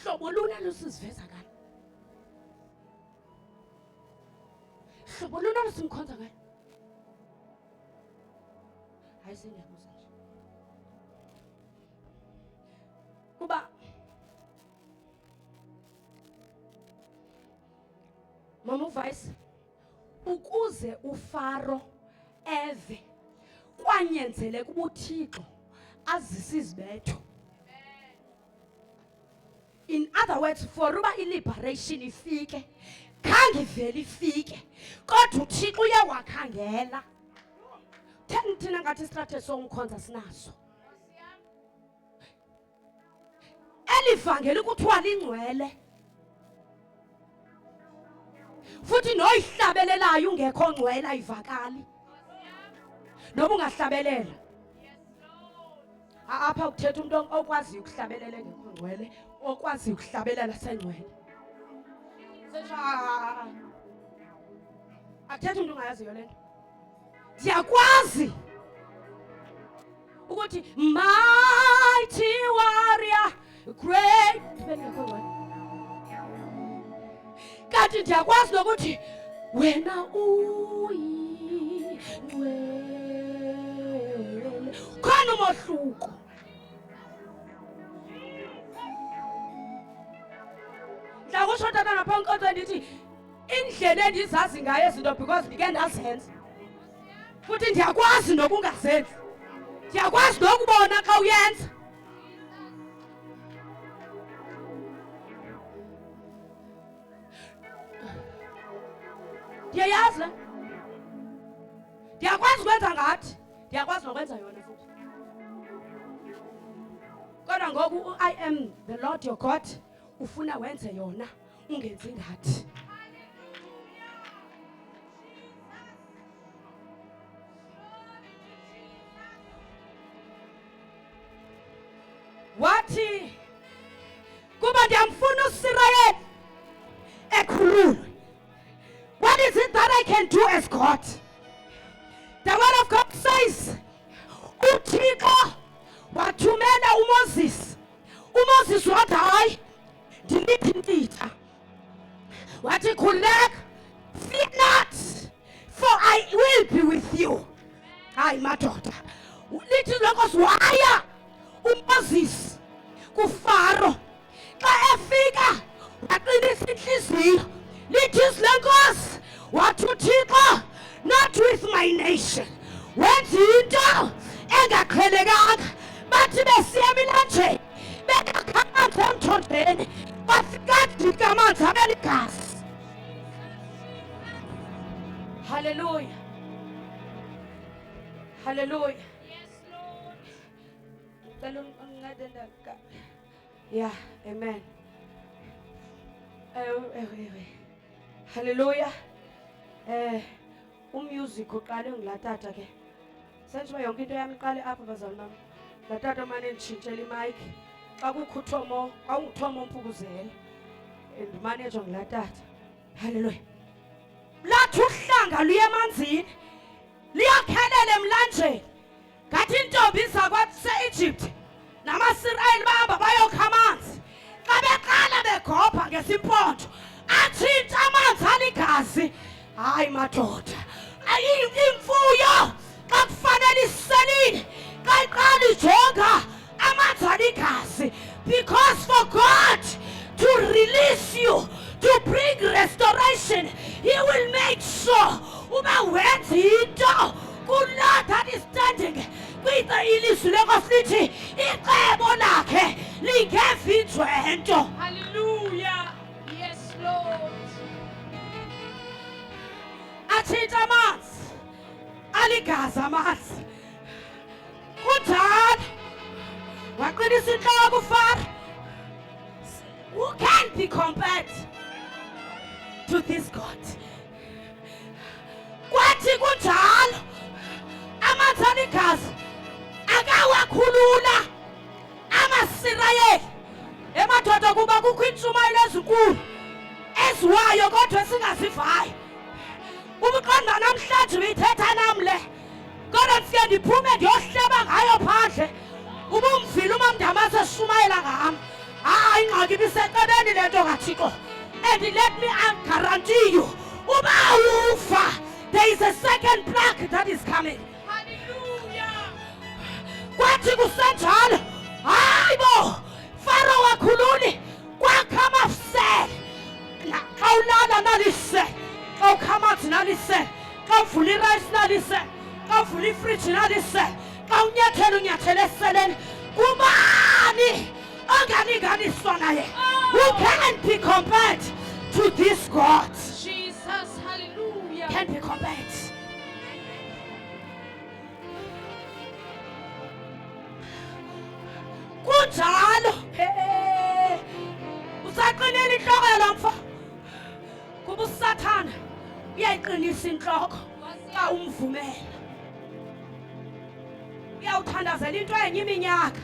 Hlobo luna lusiziveza ngalo? Hlobo luna lusimkhonza ngalo? Hayi singebuza nje. Kuba Mama Vice, ukuze uFaro eve kwanyanzeleka ubuThixo azise izibetho. In other words, for uba i-liberation ifike, khange vele ifike, kodwa uThixo uyawakhangela. Thina ngathi isitrategy somkhonza sinaso. Elivangeli kuthiwa lingcwele. Futhi noyihlabelelayo ungekho ngcwele ayivakali. Noba ungahlabelela. Apha ukuthetha umuntu okwazi ukuhlabelela engekho ngcwele, okwazi ukuhlabelela sengcwele. Akuthetha umuntu ungayaziyo lento. Ndiyakwazi ukuthi mighty warrior, great bengekho ngcwele. Kanti ndiyakwazi nokuthi wena uyingcwele. Khona umohluko. Ndakusho tata napha enkonzweni ndithi indlela endizazi ngayo izinto because ndike ndazenza. Futhi ndiyakwazi nokungazenzi. Ndiyakwazi nokubona xa uyenza. Ndiyayazi. Ndiyakwazi ukwenza ngathi. Ndiyakwazi nokwenza yona futhi. Kodwa ngoku I am the Lord your God ufuna wenze yona ungenzi ngathi. Wathi kuba ndiyamfuna uSirayeli ekhululwe. What is it that I can do as God? The word of God says, uThixo wathumela uMoses. uMoses wathi hayi ndinithintitha. Wathi khuleka, fear not, for I will be with you. Hayi madoda. Lithi lenkosi waya uMoses kuFaro. Xa efika waqinisa inhliziyo. Lithi lenkosi wathi uThixo, not with my nation. Wenza into engaqhelekanga. Bathi besiya emilanjeni bekakha amanzi emthonjeni bafika dika amanzi abeligazi. Hallelujah. Hallelujah. Yes, Lord. Yeah, amen. Hallelujah. Umusic uqale ngilatata ke. Senje yonke into yami iqale apha bazalwane bami. Latata manje nditshintshela imic. Xa kukhuthomo, awungithomo umpukuzela. Ndimanager ngilatata. Hallelujah. Lathi uhlanga luye emanzini. Liyakhelela emlanjeni. Ngathi intombi zakwaSe-Egypt namaSirayeli bahamba bayokha amanzi. Xa beqala begopha ngesimpondo athinta amanzi aligazi. Hayi madoda, imfuyo xa kufanele iselile xa iqala sijonga amanzi igazi, because for God to release you, to bring restoration, He will make sure uba wenza into kuloo that is standing kwitha ilizwi lenkosi lithi icebo lakhe lingevinjwento. Hallelujah. Yes, Lord. Atshintsha amanzi aligazi amanzi kunjalo waqinisa intloko uFaro. Who can be compared to this God? Kwathi kunjalo amanzi aligazi akawakhulula amasirayeli emadoda kuba kukho intshumayelo ezinkulu eziwayo kodwa singazivayo. Ubuqonda namhlanje uyithetha nam le kodwa ndifike ndiphume ndiyohleba ngayo phandle ubumvile umamndamase eshumayela ngam. Hayi ingxaki ibisecebeni le nto kaThixo. And let me guarantee you uba ufa, there is a second plague that is coming. Hallelujah. Kwathi kusenjalo hayi bo Faro wakhululi kwakha amafusele xa ulala nalise, xa ukha amanzi nalise, xa uvula irayisi nalise, xa uvula ifriji nalise, xa unyathela eseleni. Kubani ongalinganiswa naye? Who can be compared to this God? Jesus. Hallelujah. Can be compared. Kunjalo usaqinela inhloko yalo mfo kuba uSathana uyayiqinisa inhloko xa umvumela. Uyawuthandazela into enye iminyaka,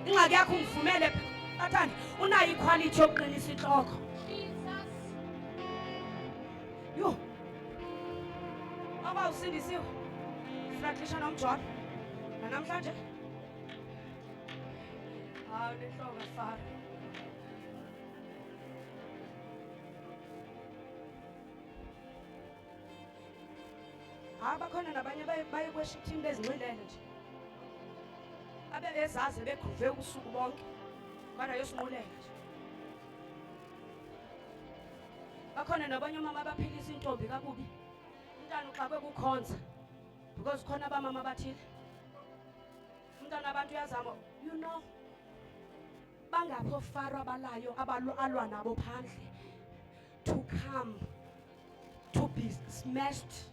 ingxaki yakho umvumele. Sathana unayo iquality yokuqinisa inhloko. Jesus. Yo aba usindisiwe Fratlisha nomJohn namhlanje hawu lenhloko Faro. Bakhona nabanye baye worship team bezinxilele nje abe bezazi begruve ubusuku bonke kodwa yosinqulela nje. Bakhona nabanye umama abaphilisa intombi kakubi, umntana uxakwe kukhonza because khona abamama abathile umntana abantu uyazama, you know, bangapho Faro abalayo alwa nabo phandle to come to be smashed.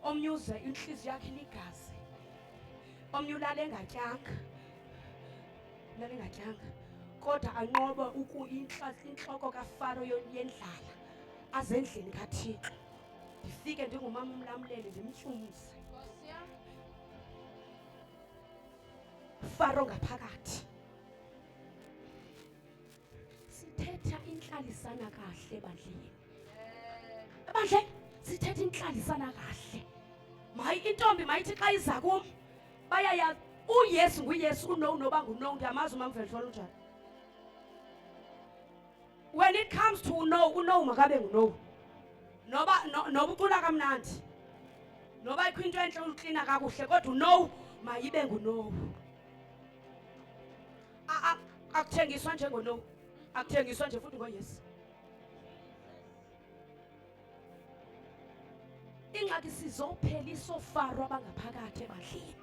Omnye uze inhliziyo yakhe ligazi, omnye ulale engatyanga kodwa anqoba intloko kaFaro yendlala aze endlini kaThixo. Ndifike ndingumama umlamleli ndimtyumze Faro ngaphakathi. Sithetha inhlalisana kahle bandleni. Bandle sithetha inhlalisana kahle. Mayi intombi mayithi xa iza kum bayayazi uYesu nguYesu, uno noba nguno. Ndiyamazi umamvelholo unjani. When it comes to uno makabe nguno. Noba ucula kamnandi, noba ikho into entle uklina kakuhle, kodwa uno mayibe nguno. Akuthengiswa njengono, akuthengiswa nje futhi ngoYesu. Ingxaki sizophelisa oFaro abangaphakathi ebandleni.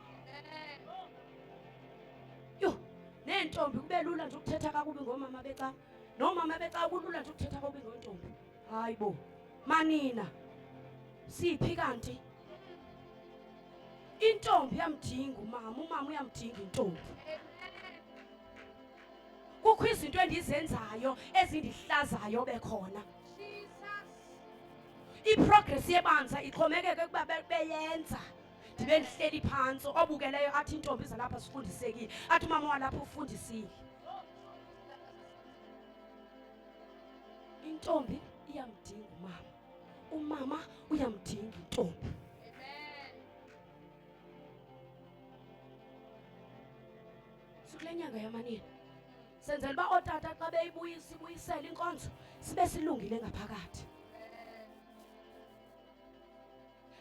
Yo nentombi kube lula nje ukuthetha kakubi ngomama beca, nomama beca kulula nje ukuthetha kakubi ngentombi. Hayibo manina siphi kanti intombi yamdinga umama uyamdinga intombi. Kukho izinto endizenzayo ezindihlazayo bekhona. Iprogress yebanza ixhomekeke kuba beyenza ndibe ndihleli phantsi, obukeleyo athi intombi zalapha sifundisekile, athi umama walapha ufundisile. Intombi iyamdinga umama uyamdinga intombi. Sikule nyanga yamanini senzela uba ootata xa beyibuyisela inkonzo sibe silungile ngaphakathi.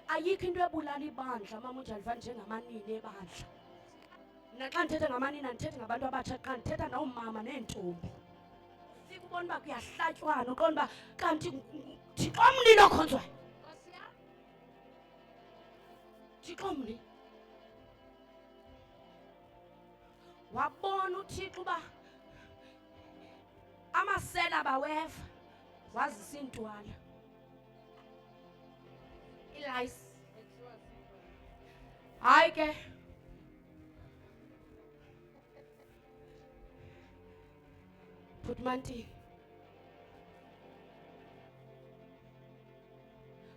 Ayikho into ebulala ibandla mama uNjalivani njengamanini ebandla. mna xa ndithetha ngamanina ndithetha ngabantu abatsha xa ndithetha nawumama neentombi ufika ubona uba kuyahlatywana uqonda uba kanti thixo mnini okhonzwayo thixo mni wabona uthixo uba amasela baweva wazisa iintwala ilayisi hayi ke phutmantini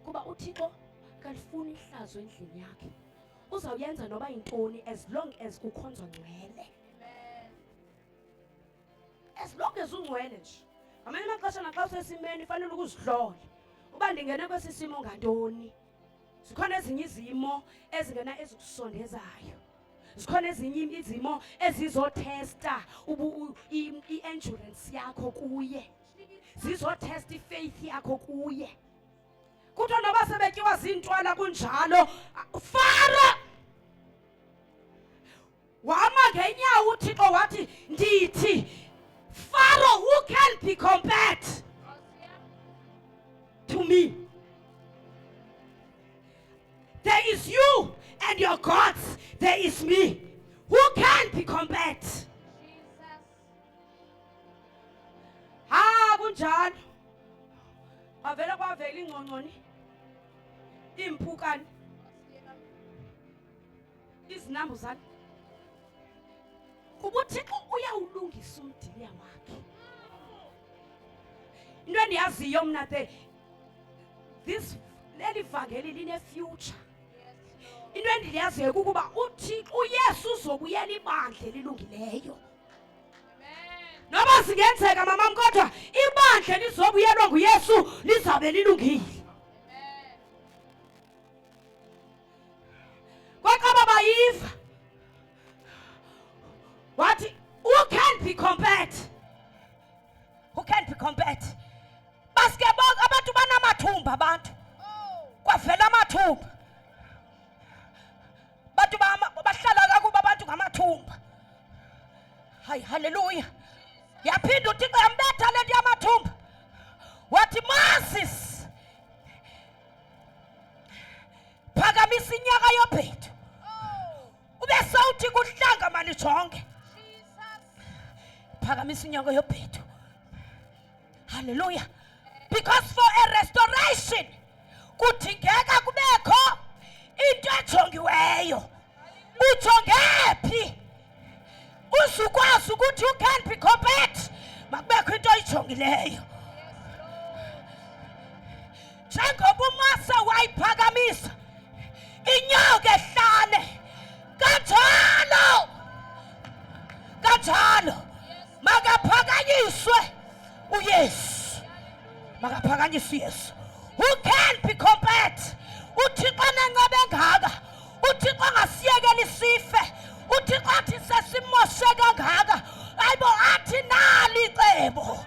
kuba uthixo kalifuni ihlazo endlini yakhe uzawuyenza noba yintoni as long as ukhonzwa ngcwele as long as ungcwele nje ngamanye amaxesha naxa usesimeni fanele ukuzihlole uba ndingene kwesi simo ngantoni. Zikhona ezinye izimo ezingena ezikusondezayo, zikhona ezinye izimo ezizotesta i-endurance yakho kuye, zizotesta ifaith yakho kuye. Kuthiwa noba sebetyiwa zintwala kunjalo, Faro wama ngenyawo uThixo wathi ndithi, Pharaoh, who can be compared to me? There is you and your gods, there is me. Who can be compared? Ha kunjalo. Avela kwavela ingqongqoni. Impukani. Izinambuzane. UbuThixo uyawulungisa umdiliya wakhe. Into endiyaziyo mna this leli vangeli line future. Into endiyaziyo kukuba uThixo uYesu uzobuyela ibandla elilungileyo. Noba singenzeka mamam kodwa ibandla lizobuyelwa nguYesu lizabe lilungile. Kwaqaba bayiva. What? Who can be compared? Who can be compared? Baske abantu banamathumba abantu. Kwavela amathumba. Bantu bahlala kakuba abantu ngamathumba. Hayi hallelujah. Yaphinda uThixo yambetha lento yamathumba. Wathi Moses, phakamisa inyaka yobhedu. Ube sawuthi kuhlanga mali jonke. Phakamisa inyaka yobhedu. Hallelujah. Because for a restoration kudingeka kubekho into ejongiweyo. Ujongephi? Usukwazi ukuthi you can't be compared. Makubekho into ejongileyo. Njengoba uMose wayiphakamisa inyoka ehlane, kanjalo makaphakanyiswe uYesu. Makaphakanyiswe uYesu. Who can be compared? uThixo nenceba engaka, uThixo angasiyekeli isife, uThixo athi sesimoshe kangaka, ayibo athi nali icebo,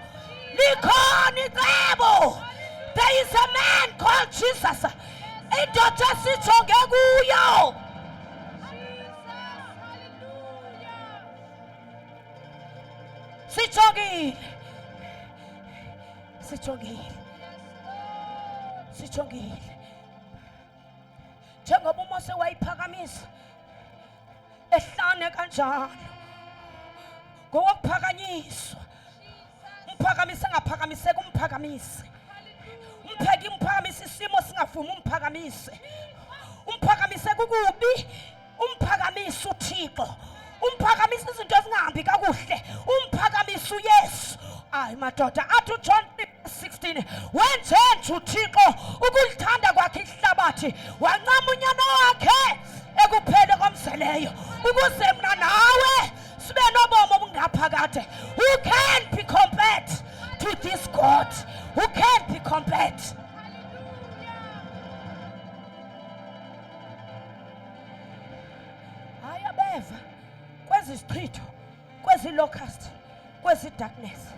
likhona icebo. There is a man called Jesus. Indoda sijonge kuyo. Sijongile. Njengoba uMose wayiphakamisa ehlane kanjalo ngokuphakanyiswa, umphakamise ngaphakamiseka umphakamise, umpheki umphakamise isimo singavumi umphakamise, umphakamise kukubi umphakamise uThixo, umphakamise izinto ezingahambi kakuhle umphakamise uYesu. Ay madoda, athi uJohn 16, wenze nje uThixo ukulithanda kwakhe ihlabathi wancama unyana wakhe ekuphele komzeleyo ukuze mina nawe sibe nobomo obungaphakade. Who can be compared to this God? Who can be compared? Ayabeva kwezi zichitho, kwezi locust, kwezi darkness.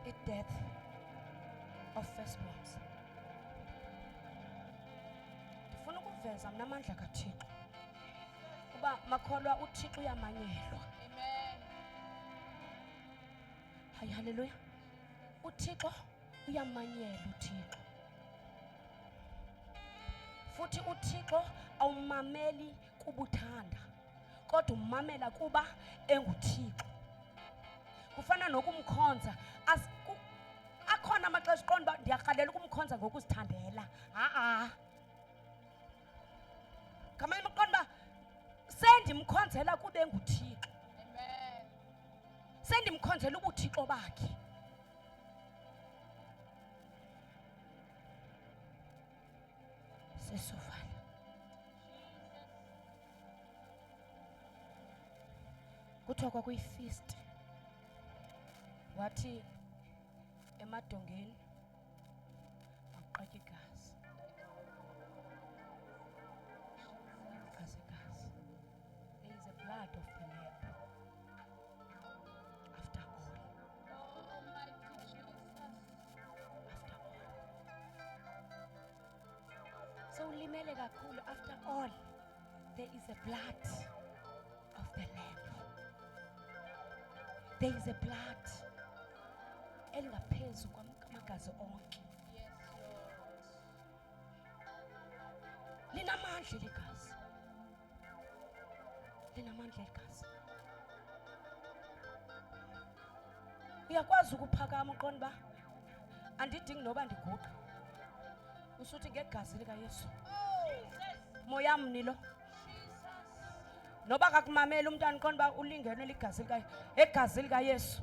i-death of firstborns. Ndifuna ukuveza mna amandla kaThixo uba makholwa uThixo uyamanyelwa. Hayi, haleluya. uThixo uyamanyela uThixo. Futhi uThixo awumameli kuba uthanda, kodwa umamela kuba enguThixo. Kufana nokumkhonza. Akhona amaxesha uqonda uba ndiyarhalela ukumkhonza ngokuzithandela. Ngamanye amaqonda uba sendimkhonzela kuba enguThixo. Sendimkhonzela ubuthixo bakhe. Sesovala. Kuthiwa kwakuyifeast. Wathi emadongeni baqatya igazi. Igazi. There is a blood of the lamb. After all. After all. So ulimele kakhulu. After all, there is a blood of the lamb. There is a blood elingaphezu kwamagazi onke. Linamandla legazi. Linamandla legazi. Uyakwazi ukuphakama uqonda ba andidingi noba ndiguqa. Usuthi ngegazi lika Yesu. Moya mnilo. Noba kakumamela umntana uqonda ba ulingene ligazi lika egazi lika Yesu.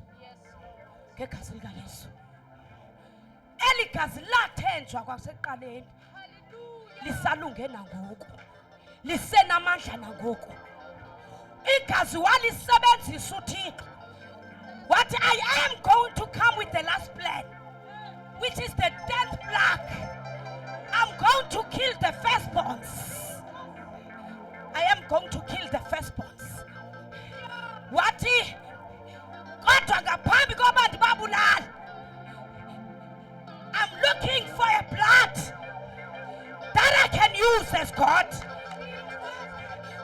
Ngegazi lika Yesu. Eligazi lathenjwa kwaseqaleni. Lisalunge nangoku. Lisenamandla nangoku. Igazi walisebenzisa uThixo. What I am going to come with the last plan, which is the 10th plague. I'm going to kill the firstborns. I am going to kill the firstborns. What he kodwa ngaphambi koba ndibabulala, I'm looking for a blood that I can use as God.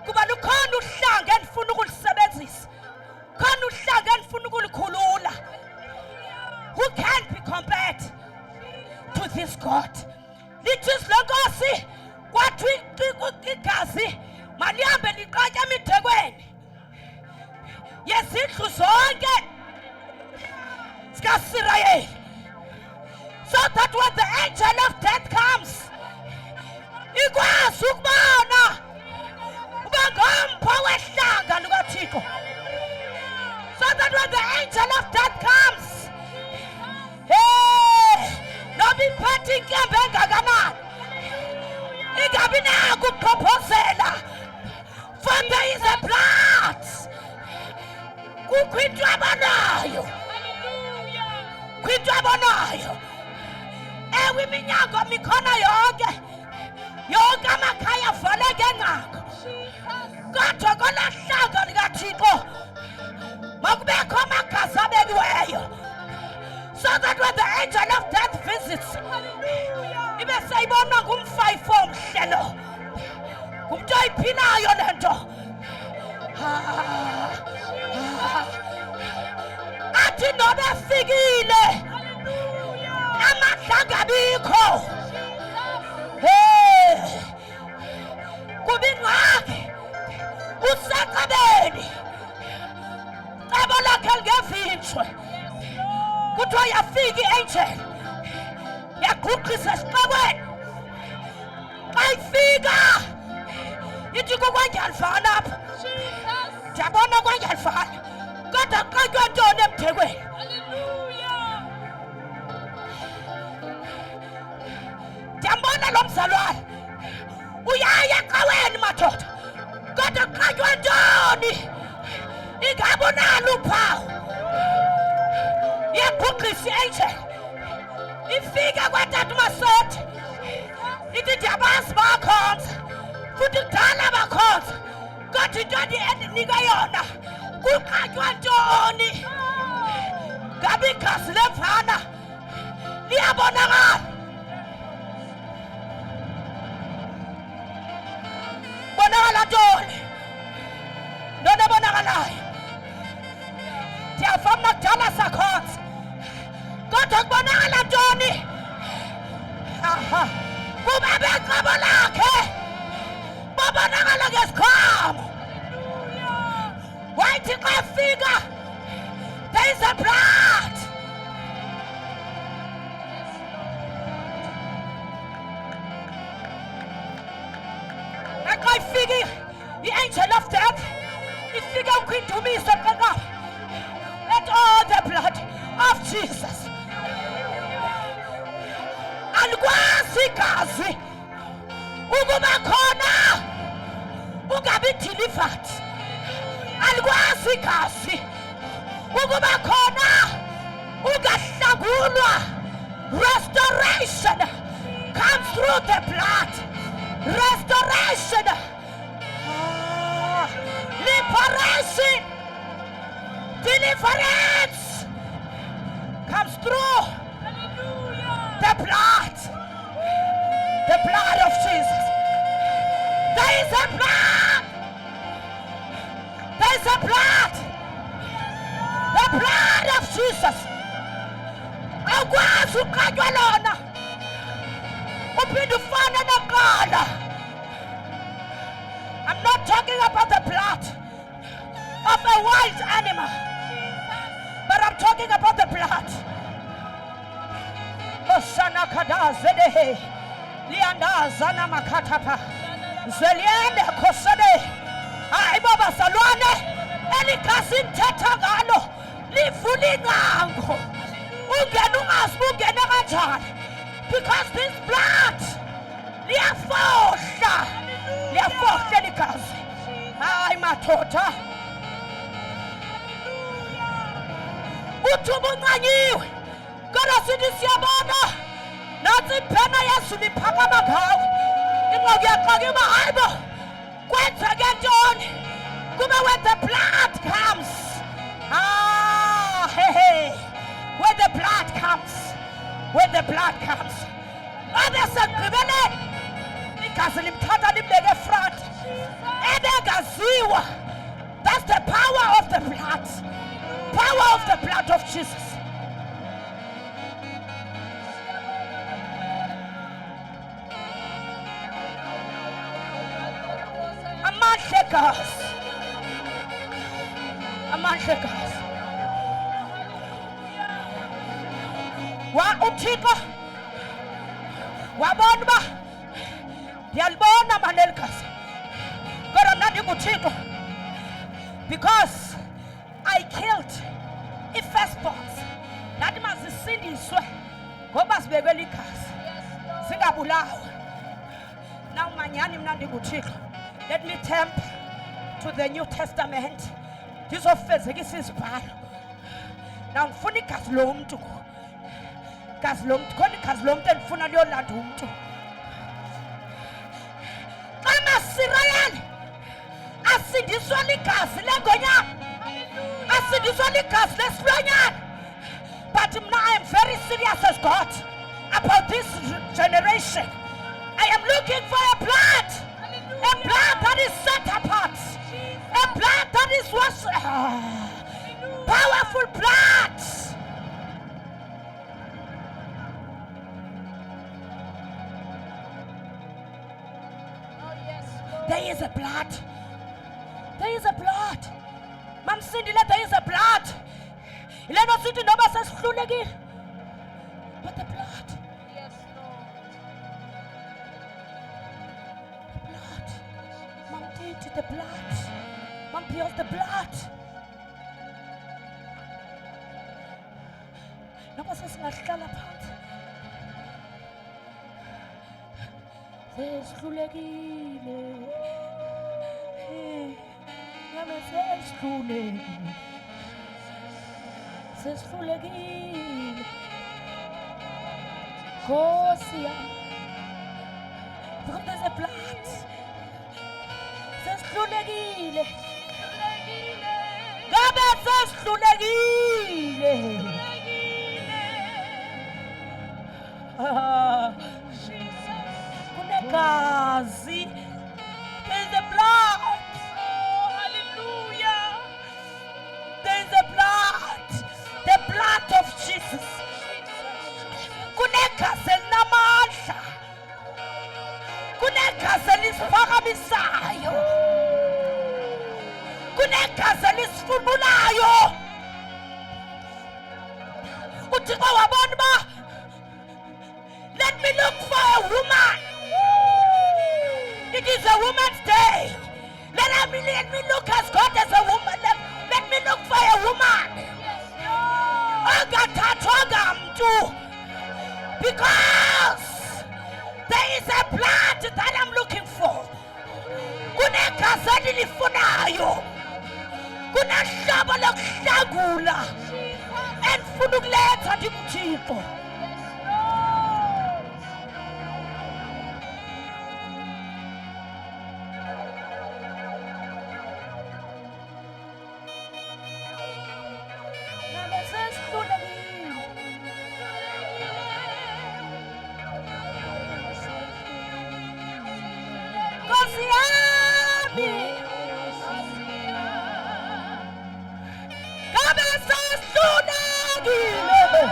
Kuba lukhona uhlanga endifuna ukulisebenzisa. Khona uhlanga endifuna ukulikhulula. Who can be compared to this God? Lithi silonkosi kwathi igazi malihambe liqatya emithekweni yezindlu zonke zikaSirayeli, so that when the angel of death comes, ikwazi ukubona uba ngompho wehlanga lukaThixo. So that when the angel of death comes, noba iphethe inkemba engakanani, ingabi nako ukuphophozela. For there is a blood. Kukho into abonayo. Kwinto abonayo. Ewe iminyango mikhona yonke. Yonke amakhaya avaleke ngqaka. Kodwa kolahlanga likaThixo makubekho amagazi abekiweyo. So that when the angel of death visits, ibe seyibonwa ngumfayifo omhle lo. Ngumntu oyiphilayo le nto. Athi noba efikile amandla angabikho. Kuba ingxaki usecebeni, cebo lakhe lingevinjwe. Kuthiwa yafika i-angel yagqugqisa esixekweni. Xa ifika ithi kukwangiyalivana apha. Ndiyabona kwangiyalivana, kodwa kuqatywa ntoni emthekweni? Ndiyambona lo mzalwane uyaya ecaweni madoda, kodwa kuqatywa ntoni? Ingabe unalo uphawu? Yagqugqisa i-angel ifika kwatata uMasethi, ithi ndiyabazi bakhonza futhi kudala bakhonza, kodwa intoni endinika yona kuqatywa ntoni? ngabe igazi levana liyabonakala. Bonakala ntoni? Ntoni ebonakalayo? Ndiyava mna kudala sakhonza, kodwa kubonakala ntoni? Aha, kuba becebo lakhe babonakala ngesikhwama. Wayithi xa efika, there is a blood. Xa ifika i-angel of death, ifike ukwindumiso qaqapha. Let all the blood of Jesus. Alikwazi igazi ukuba khona ungabi delivered. Alikwazi igazi ukuba khona ungahlangulwa. Restoration comes through the blood. Restoration, liberation, deliverance comes through the blood of Jesus. There is a blood. There is a blood. The blood of Jesus. Akwazi uqatywa lona uphinde ufane naqala. I'm not talking about the blood of a wild animal, but I'm talking about the blood. Osana kada zedehe lianda zana makatapa zeliende kosade. Hayi baba salwane eligasi mthetha ngalo livula ingcango. Ungena ungazi ungena kanjani, because this blood liyafohla ligazi. Hayi madoda, uthi ubuncanyiwe kodwa sithi siyabona nansi iphena Yesu liphakama ngawe. Inqoki yaxoka uba hayi bo kwenzeke ntoni kube when the blood comes. When the blood comes, when the blood comes, abesegqibeleni igazi limthatha limbeke front ebengaziwa. That's the power of the blood. Power of the blood of Jesus. Amandla egazi, amandla egazi. Uthixo wabona uba ndiyalibona maneli gazi, kodwa mna ndinguThixo, because I killed i-firstborns. Ndathi mazisindiswe ngoba zibekwe ligazi, zingabulawa. Now manyani mna ndinguThixo. Let me temp to the New Testament ndizofezekisa izibhalo. Now ndifuna igazi lomntu, igazi lomntu, khona igazi lomntu endifuna liyolanda umntu. Xa amasirayeli asindiswa ligazi lengonyama, asindiswa ligazi lesilwanyana. But mna I am very serious as God about this generation. I am looking for a blood that is set apart, a blood that is powerful blood. There is a blood. There is a blood. Mam Sindile, there is a blood. Ileno sithi noba sesihlulekile. But the blood. Yes, Lord. The blood. Mam Titi, the blood. Mam Pios, the blood. Noba sesingahlala phansi. Sesihlulekile. Sesihlulekile Nkosi yami, because there's a blood. Sesihlulekile ngabe sesihlulekile. Kunegazi. There is the blood. Hallelujah. There is the blood of Jesus. Kunegazi elinamandla. Kunegazi elisiphakamisayo. Kunegazi elisifudulayo. uThixo wabona uba let me look for a woman. It is a woman's day. Let me look as God as a woman. Let me look for a woman. Ongathathwanga mntu. Because there is a blood that I'm looking for. Kunegazi endilifunayo. Kunehlobo lokuhlangula endifuna ukuletha ndimthixo. Nkosi yami, ngabe sehlulekile,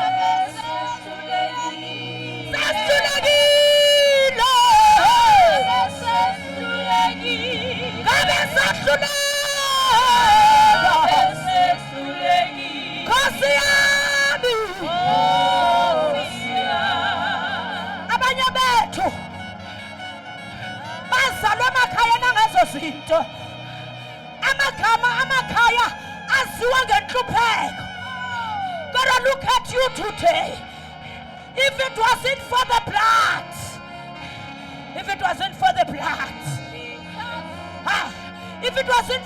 ngabe sehluleka, Nkosi yami. Abanye bethu bazalwa emakhaya nangezo zinto. Amakhaya aziwa ngenhlupheko. But look at you today. If it wasn't for the blood, if it wasn't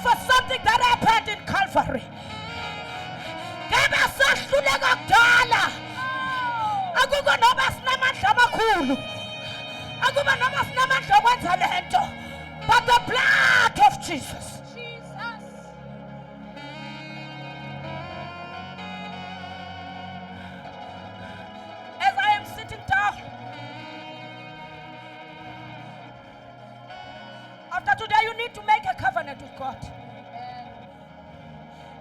for something that happened in Calvary, ngebe sahluleka kudala. Akukho noba sinamandla amakhulu, akuba noma sinamandla okwenza lento, but the blood of Jesus. As I am sitting down, after today you need to make a covenant with God.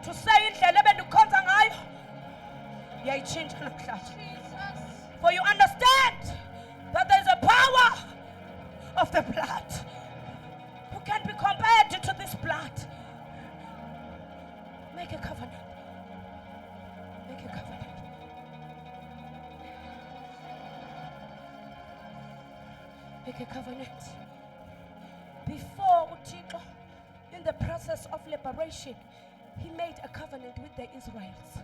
To say indlela ebendikhonza ngayo yayitshintsha namhlanje. For you understand that there is a power of the blood who can be compared to this blood. Make a covenant. Make a covenant. Make a covenant. Before uThixo, in the process of liberation, he made a covenant with the Israelites.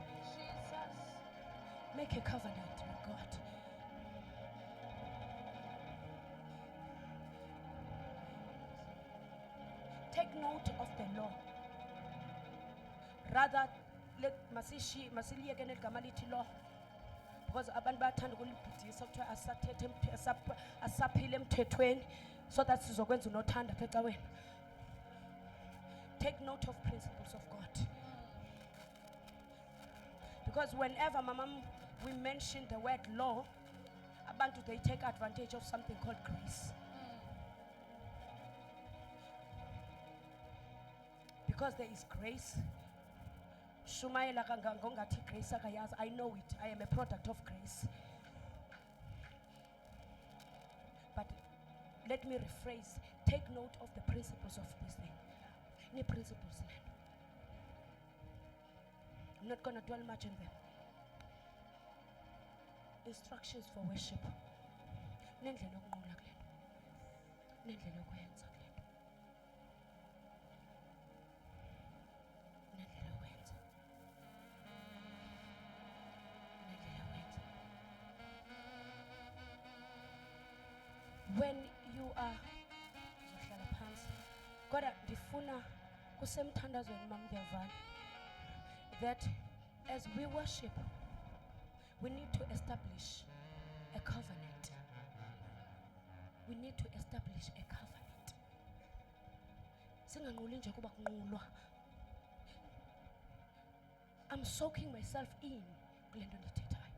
Make a covenant with God. Take note of the law. Rather, let masiliyeke negama lithi law, because abantu bayathanda ukulibhidisa kuthiwa asaphile emthethweni so that sizokwenza unothanda apha ecaweni. Take note of principles of God. Because whenever we mention the word law, abantu they take advantage of something called grace. Because there is grace. Shumayela kangangongathi grace akayazi. I know it. I am a product of grace. But let me rephrase. Take note of the principles of this thing. Any principles. I'm not going to dwell much on them. Instructions for worship. Nendlela yokunqula kule nto. Nendlela yokwenza kule nto. Nendlela yokwenza. Nendlela yokwenza. When you are uzohlala phansi. Kodwa ndifuna kusemthandazweni mam ndiyavana that as we worship, we need to establish a covenant. We need to establish a covenant. Singanquli nje kuba kunqulwa. I'm soaking myself in kule nto ndithethayo.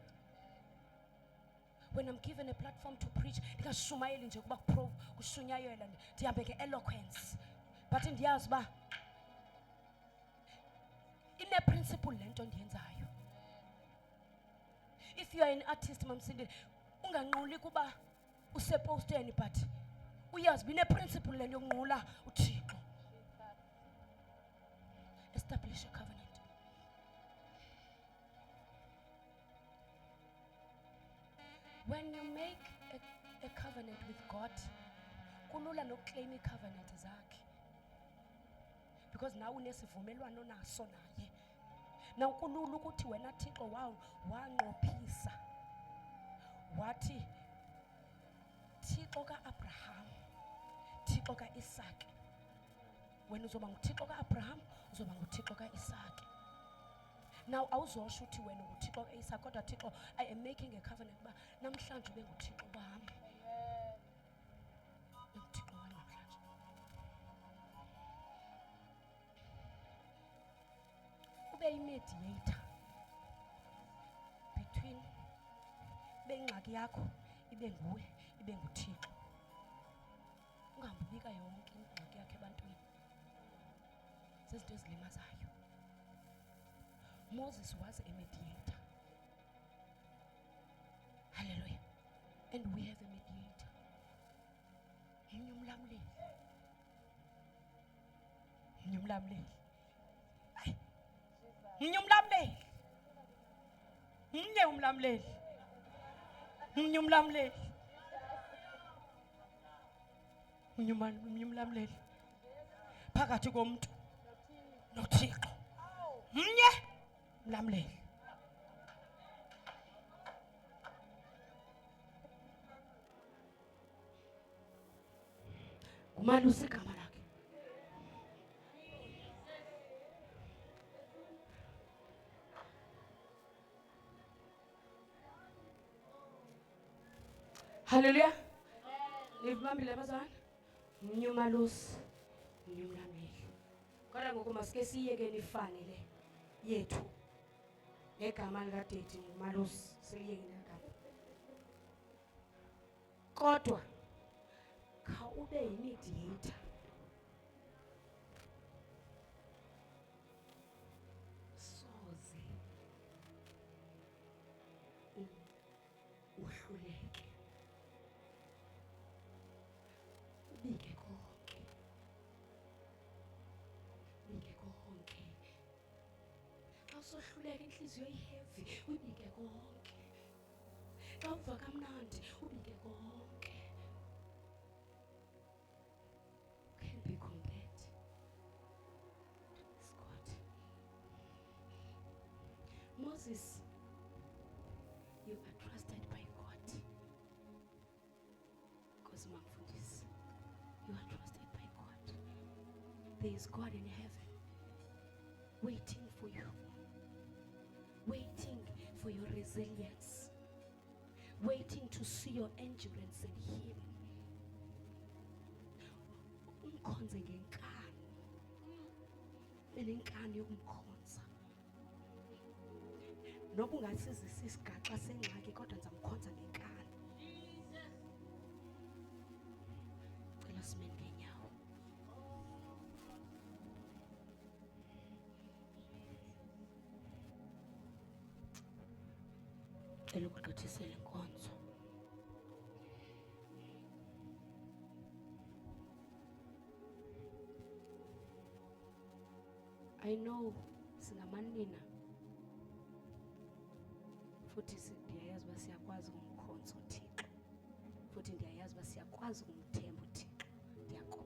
when I'm given a platform to preach, ndingashumayeli nje kuba kushunyayela ndihambe nge-eloquence. But ndiyazi uba ine-principle le nto ndiyenzayo. If you are an artist, mamsindi, unganquli kuba useposteni, but uyazi bine-principle le nto yokunqula uThixo. Establish a covenant. When you make a covenant with God, kulula nokuclaim i-covenant zakhe, because now unesivumelwano naso naye. Now kulula ukuthi wena Thixo wanqophisa wathi Thixo ka-Abraham, Thixo ka-Isaac. Wena uzoba nguThixo ka-Abraham, uzoba nguThixo ka-Isaac. Now awuzosho uthi wena nguThixo ka-Isaac, kodwa Thixo, I am making a covenant uba namhlanje ube nguThixo wami. UThixo wami namhlanje. Ube yi-mediator between ingxaki yakho ibe nguwe, ibe nguThixo. Ungambika yonke ingxaki yakhe ebantwini. Zezinto ezilimazayo. Moses was a mediator. Hallelujah. And we have a mediator. Mnyumlamleli. Mnyumlamleli. Ay. Mnyumlamleli. Mnyumlamleli. Mnyumlamleli. Mnyumlamleli. Phakathi komuntu noThixo. Mnyumlamleli. Umalusi igama lakhe. Hallelujah. Livumambile abazali. Mnyumalusi, mnyumlamleli. Kodwa ngoku masike siyeke nifane le yethu. Egama likadeti ngumalusi seliyeke negama. Kodwa ube yi-mediator. Soze uhluleke. Ubike konke. Ubike konke. Awusohluleka inhliziyo iheavy, ubike konke. Awuva kamnandi, ubike konke. Can be compared to this God. Moses, you are trusted by God. Because Mangfundis, you are trusted by God. There is God in heaven waiting for you, waiting for your resilience, waiting to see your endurance and healing. Umkhonze ngenkani, benenkani yokumkhonza. Noba ungasizisa isigaxa sengxaki kodwa ndizamkhonza ngenkani. Cela simeni ngeenyawo. Cela ukugqithisela inkonzo. I know singamanina futhi ndiyayazi uba siyakwazi ukumkhonza uThixo, futhi ndiyayazi uba siyakwazi ukumthemba uThixo,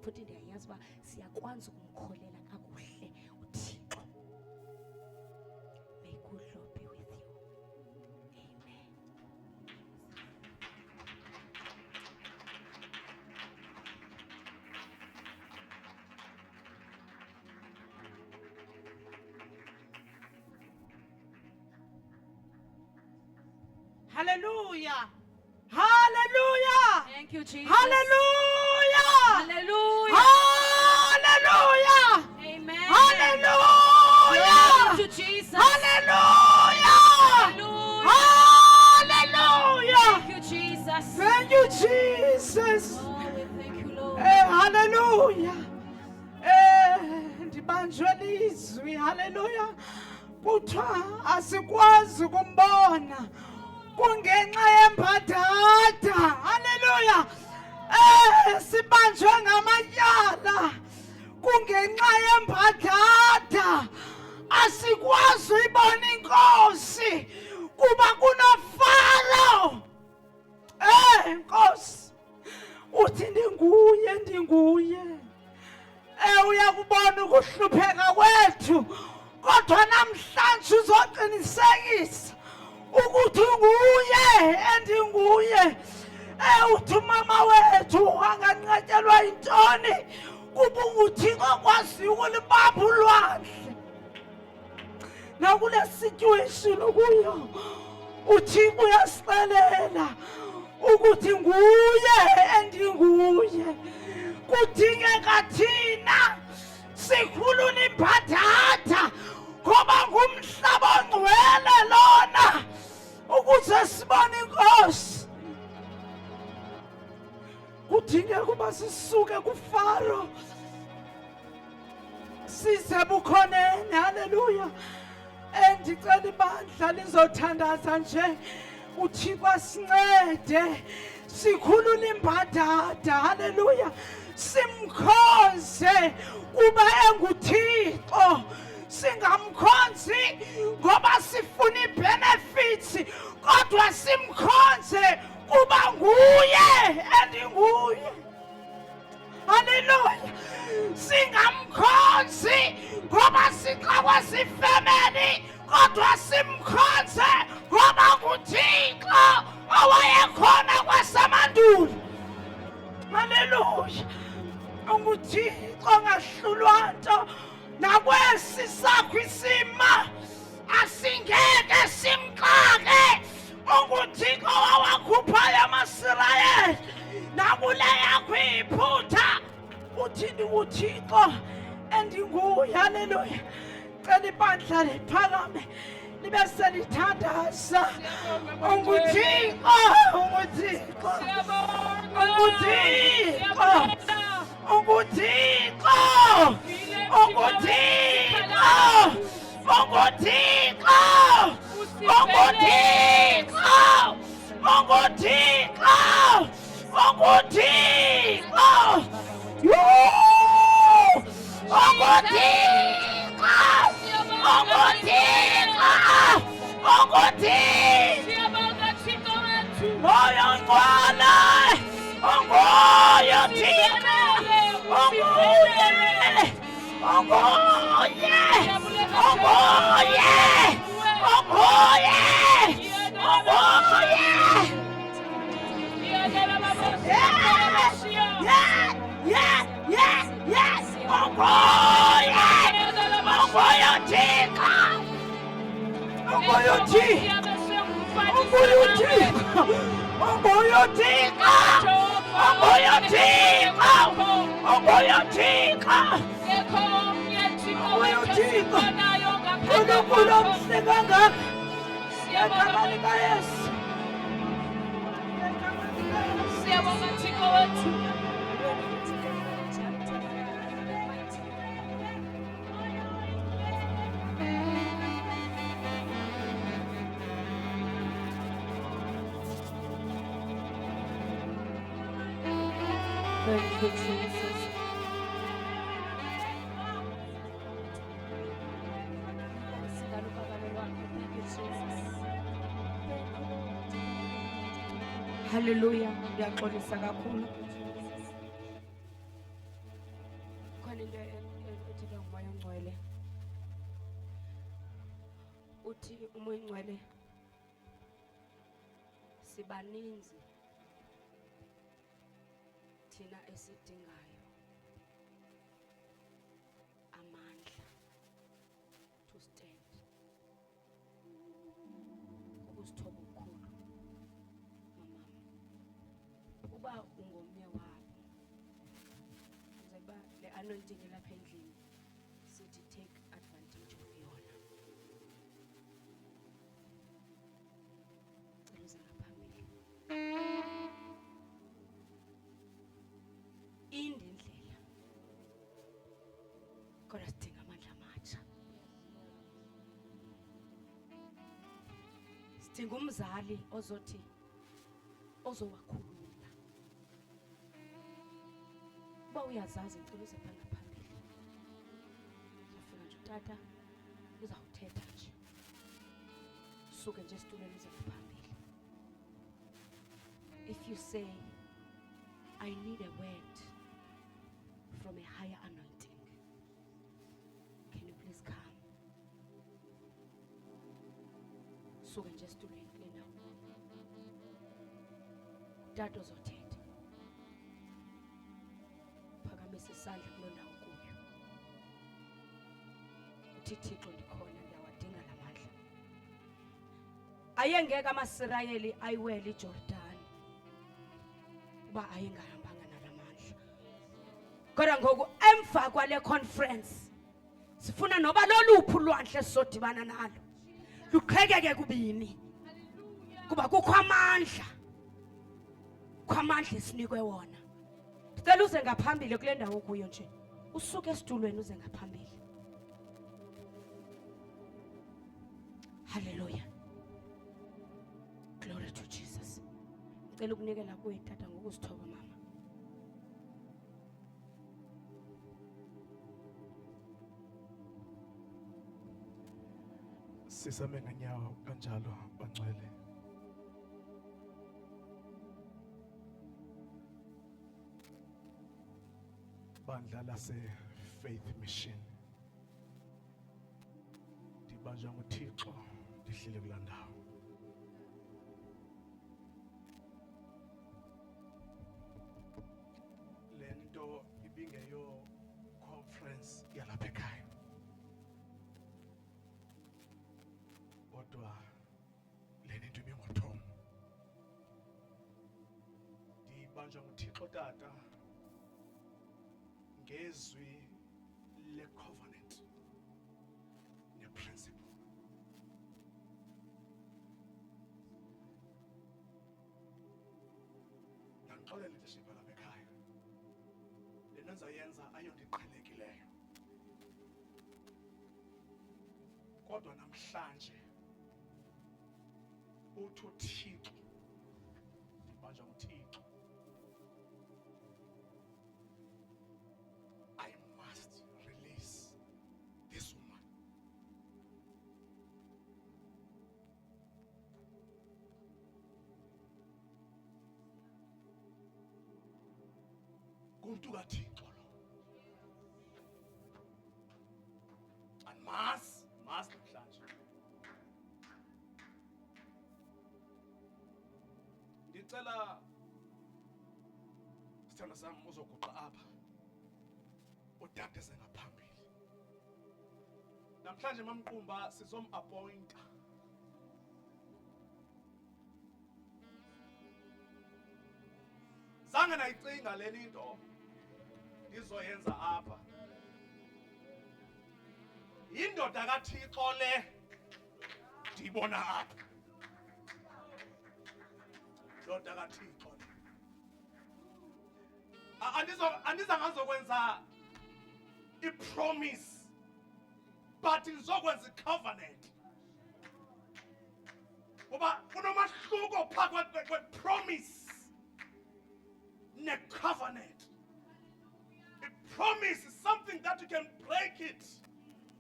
futhi ndiyayazi uba siyakwazi ukumkholela kakuhle uThixo. May good Lord be with you. Amen. Hallelujah. Hallelujah. Thank you, Jesus. Hallelujah. Hallelujah. Hallelujah. Amen. Hallelujah. Glory to Jesus. Hallelujah. Hallelujah. Hallelujah. Thank you, Jesus. Jesus. Oh, we thank you, Lord. Hallelujah. Ndibanjwe lizwi. Hallelujah. Kuthiwa asikwazi ukumbona kungenxa yembadada. Hallelujah. Sibanjwe ngamatyala kungenxa yembadada. Asikwazi uyibona inkosi kuba kunofaro. Nkosi, uthi ndinguye. Uyakubona ukuhlupheka kwethu, kodwa namhlanje uzoqinisekisa ukuthi unguye endinguye. Uthi umama wethu anganqatyelwa yintoni kuba unguThixo okwaziyo ukulibamba ulwandle. Nakule situation ukuyo, uThixo uyasixelela ukuthi nguye endinguye. Kudingeka thina sikhulule imbadada ngoba ngumhlaba ongcwele lona ukuze sibone inkosi. Kudingeka uba sisuke kuFaro size bukhoneni. Haleluya. Ndicela ibandla lizothandaza nje. uThixo asincede sikhulule imbadada. Haleluya. Simkhonze kuba enguThixo, singamkhonzi ngoba sifuna ibenefits, kodwa simkhonze kuba nguye endinguye. Haleluya. Singamkhonzi ngoba sixakwe sifemeli, kodwa simkhonze ngoba nguThixo owayekhona kwasemandulo. Haleluya. UnguThixo ongahlulwa nto. Nakwesi sakho isima asingeke simxake. UnguThixo owawakhuphayo amaSirayeli. Nakule yakho iphutha uthi ndinguThixo endinguye. Haleluya. Cela ibandla liphakame libe selithandaza. UnguThixo, UnguThixo, UnguThixo, UnguThixo, UnguThixo, UnguThixo, UnguThixo, UnguThixo, UnguThixo, Moyo ngcwele, unguye Thixo, unguye, unguye, unguye, unguye, unguye. Yes, unguye, unguye Thixo, unguye Thixo. Thank you, Jesus. Haleluya. Ndiyaxolisa kakhulu. Khona into ethethwa ngumoya ongcwele. Uthi umoya ongcwele sibaninzi thina esidingayo amandla to stand ukusithoba okukhulu. Mama, uba ungomnye wabo uzoba le anointing elapha endlini sithi take advantage of yona. Cela uze ngaphambili. kodwa sidinga amandla amatsha. Sidinga umzali ozowakhulula. Uba uyazazi ngicela uze phana phambili. Uzofika nje utata uzawuthetha nje. Suke nje esitulweni uze phambili. If you say, I need a word from a higher anointing, can you please come? Suke nje esitulweni kule ndawo. Utata uzothetha. Phakamisa isandla kuloo ndawo kuyo. Uthi Thixo ndikhona, ndiyawadinga la mandla. Ayengeke amaSirayeli ayiwele iJordani uba ayengahambanga nala mandla. Kodwa ngoku emva kwale conference sifuna noba loluphi ulwandle sizodibana nalo luqhekeke kubini, kuba kukho amandla esinikwe wona. Sicela uze ngaphambili kule ndawo kuyo nje. Usuke esitulweni uze ngaphambili. Hallelujah. Glory to Jesus. Ngicela ukunikela kuwe tata ngokuzithoba mama. Sisame ngenyawo kanjalo bangcwele. Bandla lase Faith Mission. Ndibanjwa nguThixo ndihlile kula ndawo. Lento ibingeyo conference yalapha ekhaya. Kodwa lento ibingothomo. Ndibanjwa nguThixo tata ngezwi le covenant ne principle. Nangixolela leadership lapha ekhaya. Lenenza yenza ayondiqhelekileyo. Kodwa namhlanje uthi uThixo ndibanjwa nguThixo. I must release this woman. Kumntu kaThixo lo. And mas namhlanje. Ndicela sithanda sami uzoguqa apha. Udade sengaphambili. Namhlanje mamqumba sizom-appointa. Zange nayicinga leli into ndizoyenza apha. Indoda kaThixo le ndiyibona apha. Indoda kaThixo le. Andiza ngazokwenza i-promise, but ngizokwenza i-covenant. Ngoba kunomahluko phakathi kwe-promise ne-covenant. A promise is something that you can break it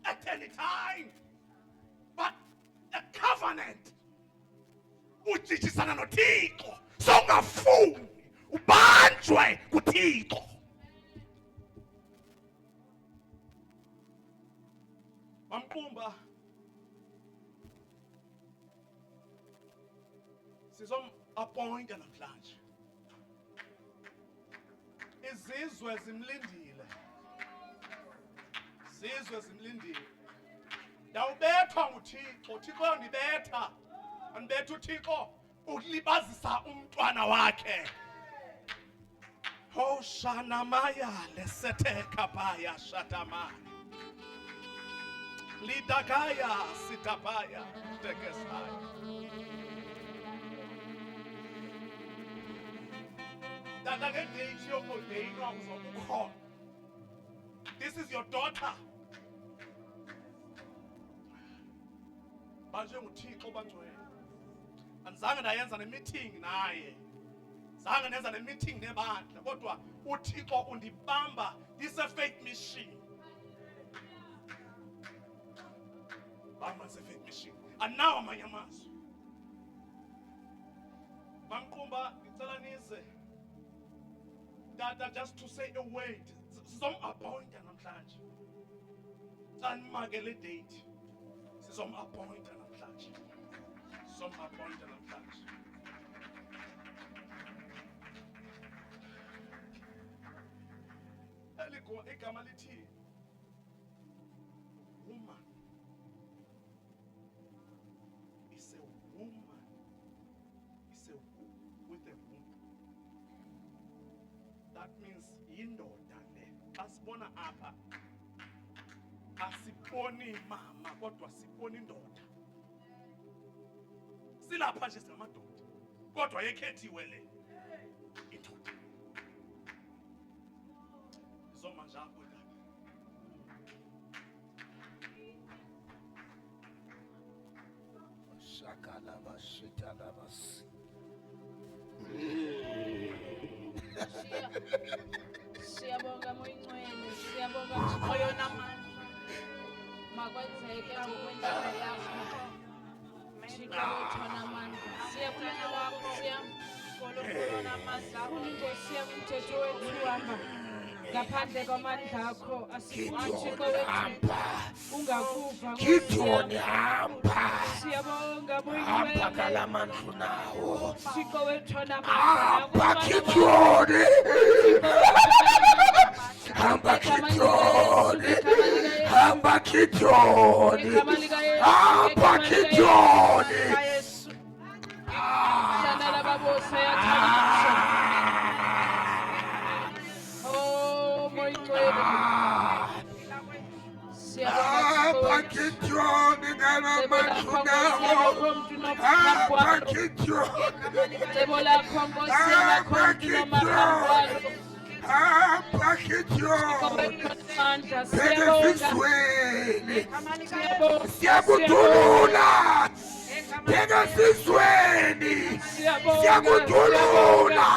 at any time. But a covenant ujijisana noThixo songafuni ubanjwe kuThixo. Mamqumba sizom-appointa namhlanje. Izizwe zimlindile. Izizwe zimlindile. Ndawubethwa nguThixo. uThixo uyandibetha. Andibetha uThixo ukulibazisa umntwana wakhe. Hoshana maya lesete kapaya shatamaya. Lidakaya sitapaya tekesaya. This is your daughter. Manje nguThixo bangcwele. Andizange ndayenza ne-meeting naye. Zange nenza ne-meeting nebandla kodwa uThixo undibamba ise-faith mission. Bamba ise-faith mission. Anawo amanye amazwi. Bamqumba ngicela nize. Tata just to say a word. Sizom-appointa namhlanje. Sanimake le date. Sizom-appointa namhlanje. Sizom-appointa namhlanje. Igama lithi woman. It's a woman. It's a with a womb. That means indoda le. Asibona apha. Asiboni mama kodwa sibona indoda. Silapha nje singamadoda. Kodwa yekhethiwe le. Indoda. Manje apho la. Shakala bashitala bas. Siyabonga moyingcwele, siyabonga Thixo yona amandla. Makwenzeke ngokwendlela yakho. Thixo wethona amandla. Siyabulala wakho, siyamgologolona amandla akho. Inkosi yami umthetho wethu hamba. Ngaphandle kwamandla akho asifuni Thixo wethu ungakuva Gideon hamba. siyabonga Hamba moyingcwele kalamandla nawo. Thixo wethona Hamba amandla Gideon. Hamba Gideon. Hamba Gideon. Hamba Gideon. Oh moyingcwele Hamba Gideon kalamandla nawo. Hamba Gideon. Hamba Gideon. Hamba Gideon. Phekesizweni siyakudulula. Phekesizweni siyakudulula.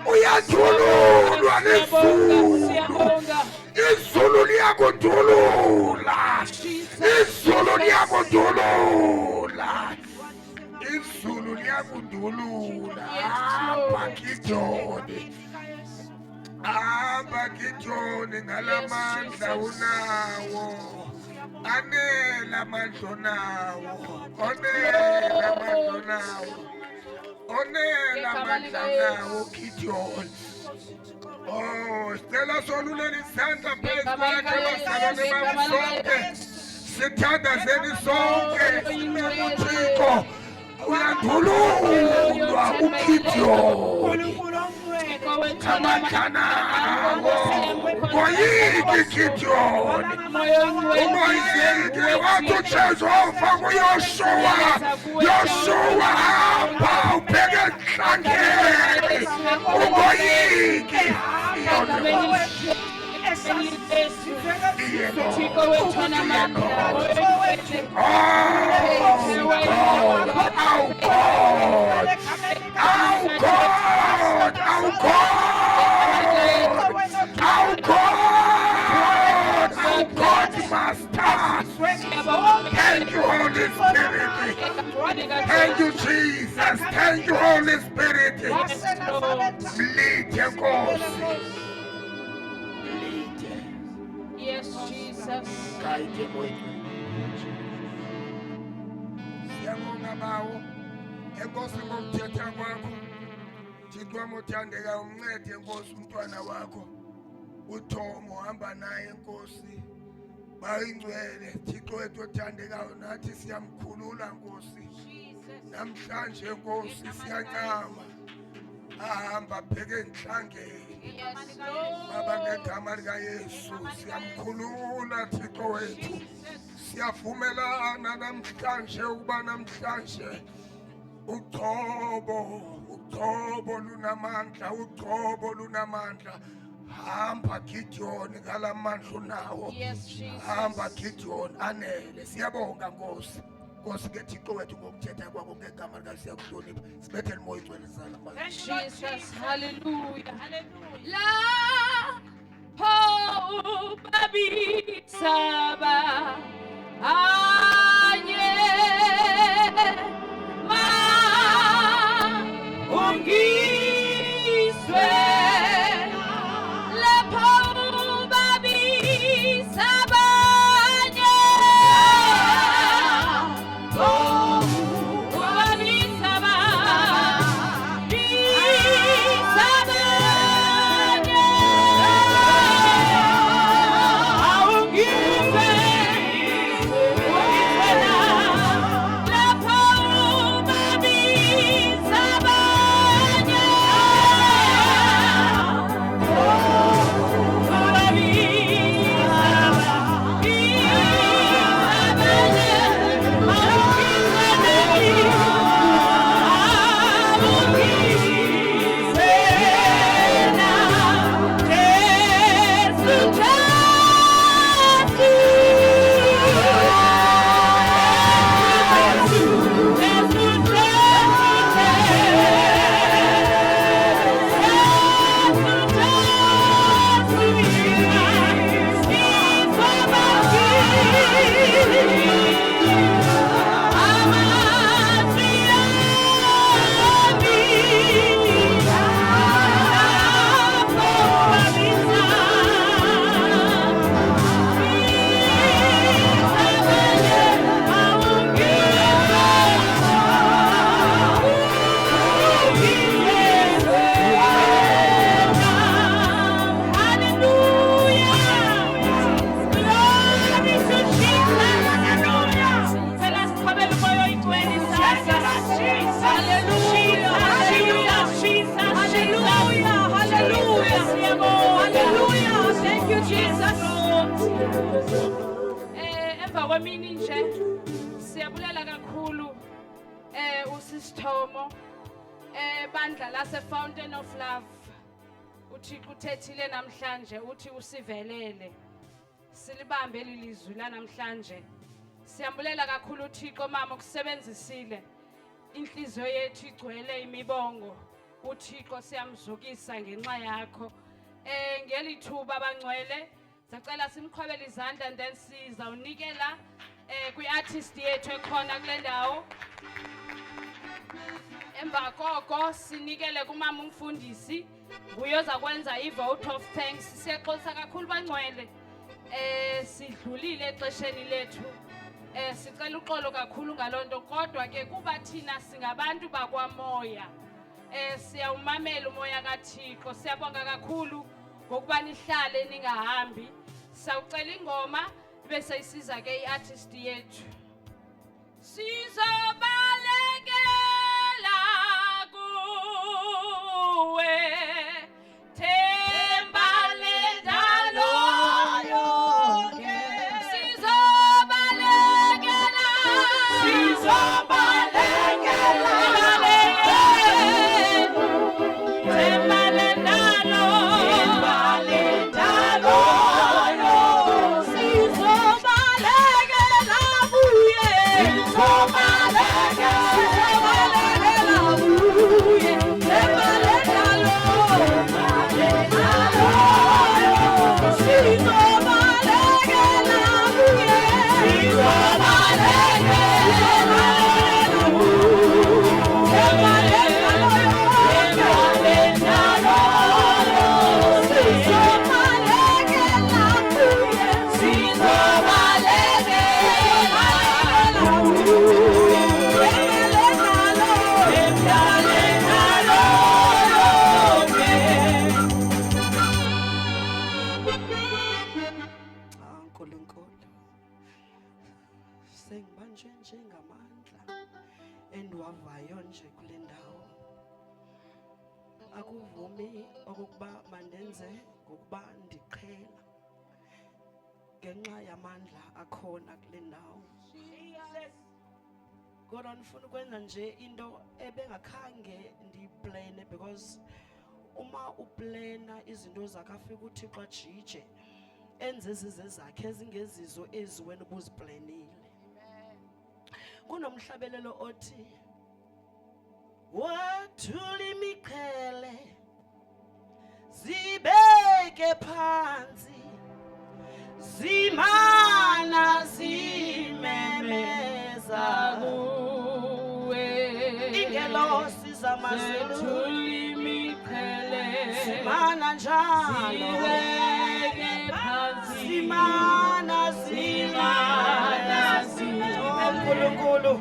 Uyadululwa lizulu. Izulu liyakudulula. Izulu liyakudulula. Izulu liyakudulula. Hamba Gideon. Hamba Gideon ngalamandla unawo. Anela amandla unawo. Onela amandla unawo. Onela amandla unawo Gideon. Oh, sicela soluleni isandla phezu kwakhe bazalwane bami sonke. Sithandazeni sonke. uThixo uyadululwa uGideon. Kamakanawo. Umoyiki Gideon. Umoyiki wathi uJehova kuYoshua. Yoshua hamba ubheke enhlangeni. Umoyiki. Thixo wethona amandla Thank you, Holy Spirit. Thank you, Jesus. Thank you, Holy Spirit. Lead your course. Yes, Jesus. Guide mwethu. Siyabonga bawo. Enkosi ngokuthetha kwakho. Thixo wami uthandeka umncede Nkosi umntwana wakho. uThomo hamba naye Nkosi. Bayingcwele Thixo wethu othandekayo nathi siyamkhulula Nkosi. Namhlanje Nkosi siyancama. Ahamba bheke enhlangeni. Baba ngegama likaYesu siyamkhulula Thixo wethu. Siyavumelana namhlanje ukuba namhlanje uqobo lunamandla. Hamba Gideon ngalamandla unawo. Yes, Jesus. Hamba Gideon anele. Siyabonga Nkosi. Nkosi ke Thixo wethu ngokuthetha kwakho ngegama lika siyakuhlonipha. Sibethele moya igcwele sana manje. Jesus, hallelujah. Hallelujah. Lapho babisaba anye ma ungiswe lapho babisaba anye babisaba emva kwemini nje siyabulela kakhulu usisithomo bandla lase Fountain of Love. uThixo uthethile namhlanje uthi usivelele silibambe lelizwi la namhlanje. Siyambulela kakhulu uThixo mama ukusebenzisile inhliziyo yethu igcwele imibongo. uThixo siyamzukisa ngenxa yakho. Ngelithuba abangcwele sicela simqhwebele izandla and then sizawunikela kwi-artist yethu ekhona kule ndawo. Emva koko sinikele kumama umfundisi nguye ozakwenza i-vote of thanks. Siyaxolisa kakhulu bangcwele sidlulile exesheni lethu. Sicela uxolo kakhulu ngalonto kodwa ke kuba thina singabantu bakwamoya siyawumamela umoya kaThixo. Siyabonga kakhulu ngokuba nihlale ningahambi. Sawucela ingoma bese isiza ke i-artist yethu. Sizobalekela kuwe themba lendalo yonke. Sizobalekela themba lendalo sizobalekela kuye sengibanjwe njengamandla endiwavayo nje kule ndawo. Akuvumi okokuba mandenze ngokuba ndiqhela ngenxa yamandla akhona kule ndawo. Kodwa ndifuna ukwenza nje into ebengakhange ndiyiplane because uma uplana izinto zakho afika uThixo ajije enze izize zakhe ezingezizo ezi wena ubuziplanile. kunomhlabelelo othi wathula imiqhele zibeke phansi zimana zimemeza kuwe ingelosi zamazulu tulimiqhele zimana njalo zibeke phansi zimana uNkulunkulu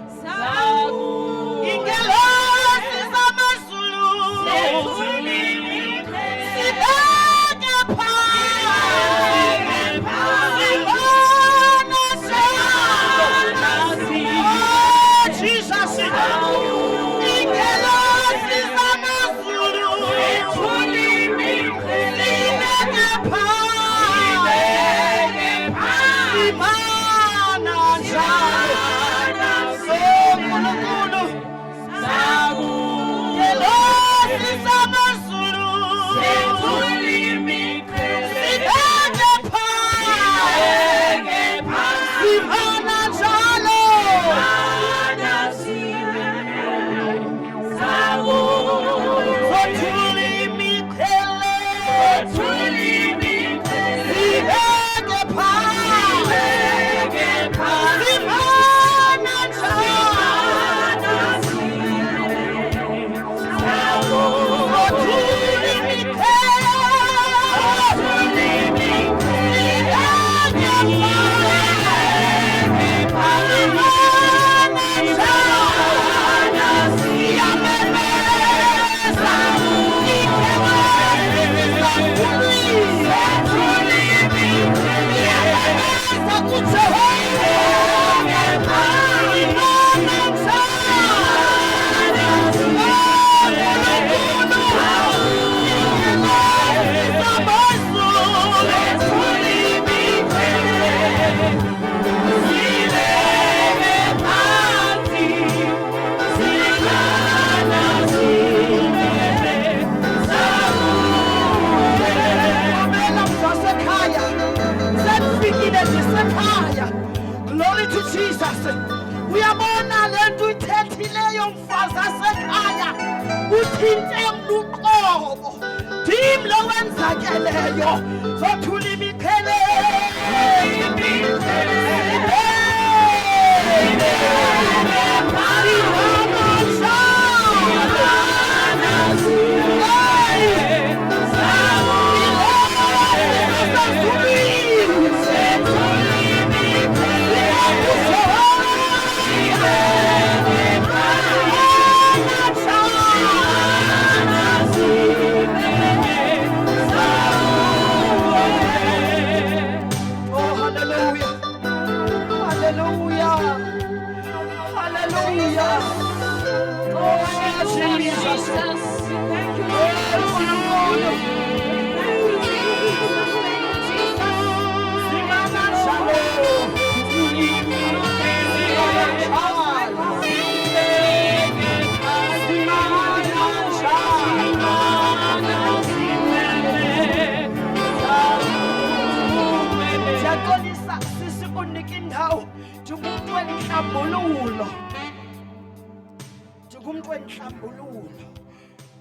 ingelosi zamazulu zibeke phansi zimana njalo Jesus ingelosi zamazulu zibeke phansi zimana njalo uNkulunkulu ingelosi zamazulu zibeke phansi zimana njalo wathula imiqhele zibeke phansi zimana njalo wathula Glory to Jesus. Uyabona lento ithethileyo mfazi asekhaya uthinte umqobo dim lo wenzakeleyo zothula imiqhele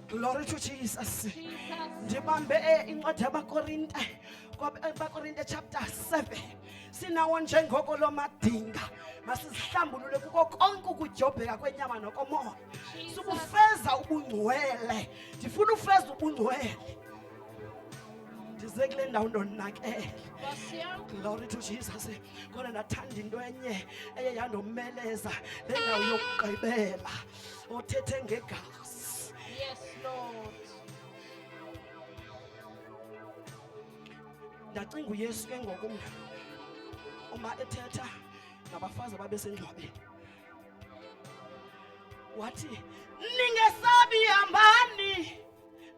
Glory to Jesus. Ndibambe incwadi yabakorinte chapter 7. Sinawo njengoko lo madinga masizihlambulule kuko konke ukujobheka kwenyama nokomoya. Sikufeza ubungcwele. Ndifuna ufeza ubungcwele. Ndize kule ndawo ndonakele. Glory to Jesus. Khona ndathanda into enye eye yandomeleza le ndawo yokugqibela othethe ngegazi. Yes, Lord. Ndacinga uYesu ke ngoku uma ethetha nabafazi ababesendlwabeni wathi ningesabi hambani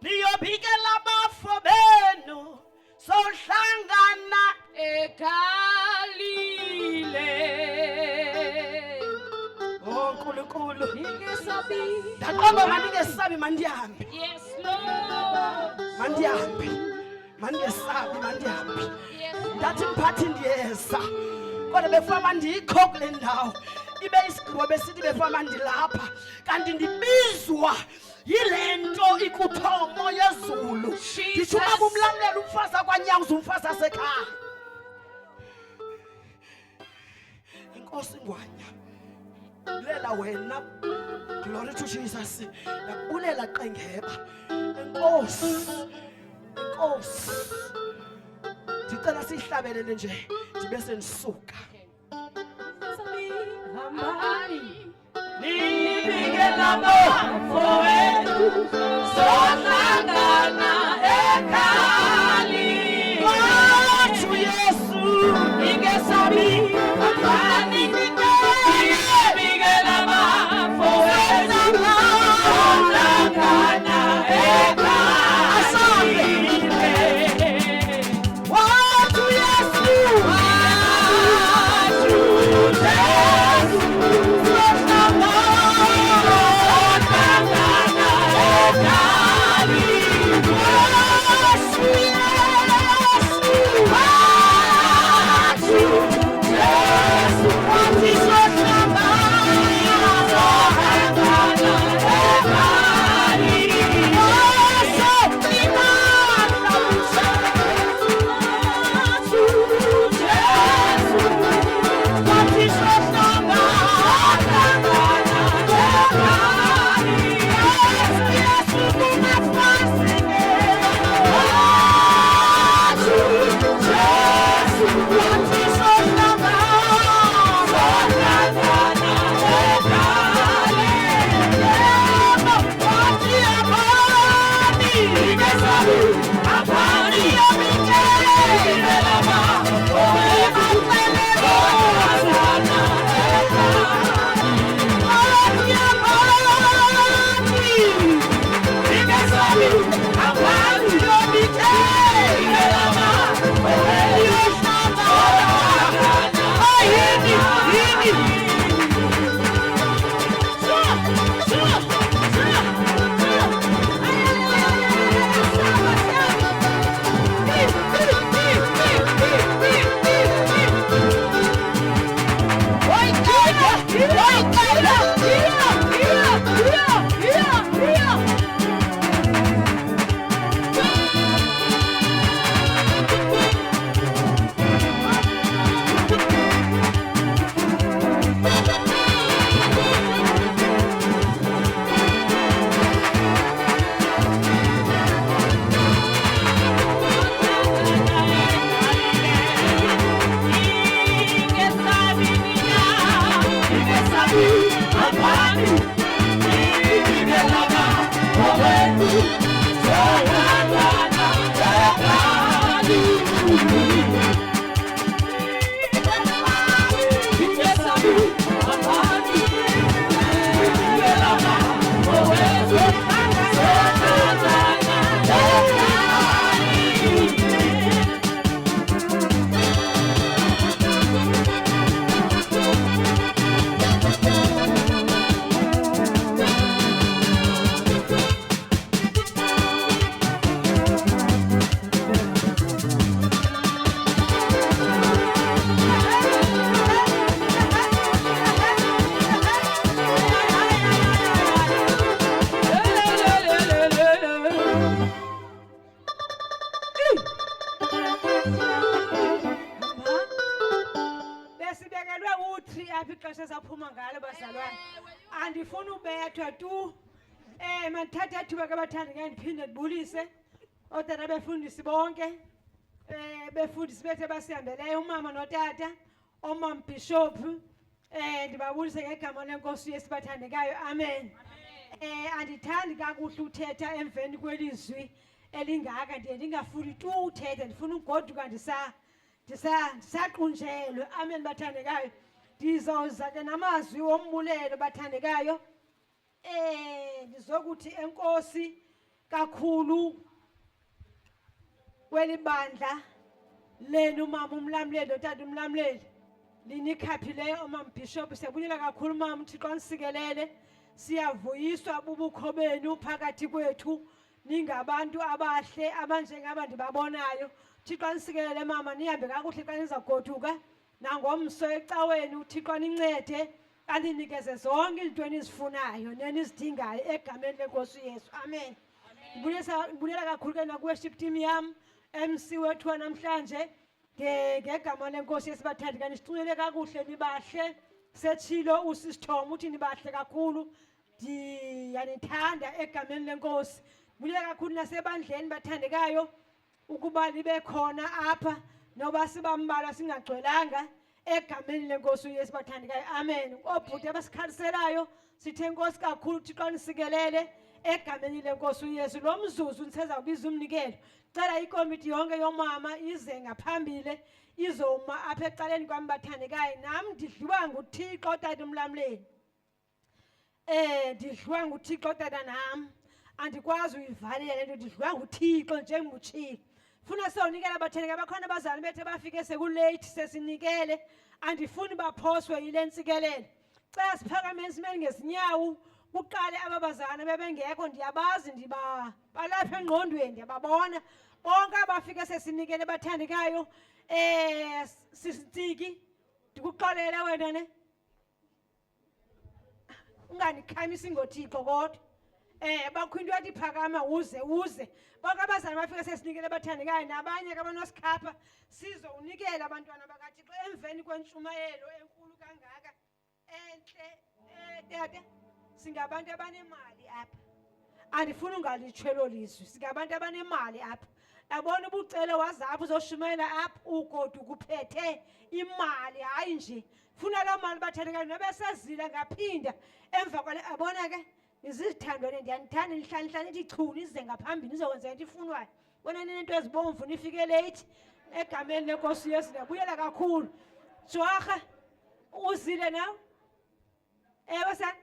niyobikela abafo benu sohlangana Egalile. oh nkulunkulu Ningesabi. ndaqonda maningesabi mandihambe Yes, Lord. mandihambe mandihambe Yes, ndathi mphathi ndiyeza kodwa befama ndikho kule ndawo ibe isigqibo besithi befama ndilapha kanti ndibizwa yile nto ikuthomo yezulu nditsho uba kumlamlela umfazi akwanyawuza umfazi asekhaya. Enkosi Ngwanya, bulela wena, glory to Jesus, yakubulela Qengeba. Enkosi, enkosi, ndicela sihlabelele nje ndibe sendisuka. Nibikela mafowethu sohlangana ekhali Wathi Yesu ingesabi abani nibikela mafowethu sohlangana ekhali wathi Yesu andifuna ubethwa tu mandithatha ithuba ke bathandekayo ndiphinde ndibulise ootata befundisi bonke befundisi bethu basihambeleyo umama notata omama bishophu ndibabulise ngegama lenkosi uyesu bathandekayo amen. Andithandi kakuhle uthetha emveni kwelizwi elingaka ndiye ndingafuni tu uthetha ndifuna ugoduka ndisaqunjelwe amen bathandekayo. Ndizoza ke namazwi wombulelo bathandekayo ndizokuthi enkosi kakhulu kweli bandla lenu mama umlamleli otata umlamleli linikhaphileyo omama bishop siyabulela kakhulu mama uThixo anisikelele siyavuyiswa bubukho benu phakathi kwethu ningabantu abahle abanjengaba ndibabonayo uThixo anisikelele mama nihambe kakuhle xa nizagoduka nangomso ecaweni uThixo anincede aninikeze zonke izinto enizifunayo nenizidingayo egameni lenkosi uYesu. Amen. Ngibulela kakhulu ke naku-worship team yam, MC wethu wanamhlanje ngegama lenkosi Yesu bathandi kanti sicunele kakuhle nibahle setshilo usisithoma uthi nibahle kakhulu ndiyanithanda egameni lenkosi. Ngibulela kakhulu nasebandleni bathandekayo ukuba libe khona apha noba sibambalwa singagcwelanga egameni lenkosi uYesu bathandekayo. Amen. Obhuti abasikhaliselayo sithe inkosi kakhulu uThixo anisikelele egameni lenkosi uYesu. Lo mzuzu nisezawubiza umnikelo. Cela ikomiti yonke yomama ize ngaphambili izoma apha ecaleni kwami bathandekayo. Nami ndidliwa nguThixo tata umlamleni. Ndidliwa nguThixo tata nami. Andikwazi uyivalela lento ndidliwa nguThixo njengimutshile. Funa sewunikela bathandekayo bakhona abazali bethu bafike sekulate sesinikele. Andifuni baphoswe yile ntsikelelo. Cela siphakameni simele ngezinyawo. Kuqale ababazana bebengekho ndiyabazi balapha engqondweni ndiyababona bonke abafike sesinikele bathandekayo. Sisitsiki ndikuxolele wena ne unganikhamisi ngoThixo kodwa bakho into yathi phakama uze bonke abazana bafike sesinikele bathandekayo nabanye ke abanosikhapha sizowunikela abantwana bakaThixo emveni kwentshumayelo enkulu kangaka entle tata. Singabantu abanemali apha. Andifuna ungalitshelwa lizwi. Singabantu abanemali apha. Yabona ubucele wazapha uzoshumayela apha ugodu kuphethe imali hayi nje. Funa la mali bathandekayo nabesazila ngaphinda emva kwale abona ke izithandwane ndiyanithanda nihlala nithi chu nize ngaphambili nizokwenza into ifunwayo. Wena nento ezibomvu nifike late egameni lenkosi uYesu ndiyabuyela kakhulu. Jwarha uzile nawe? Ewe sana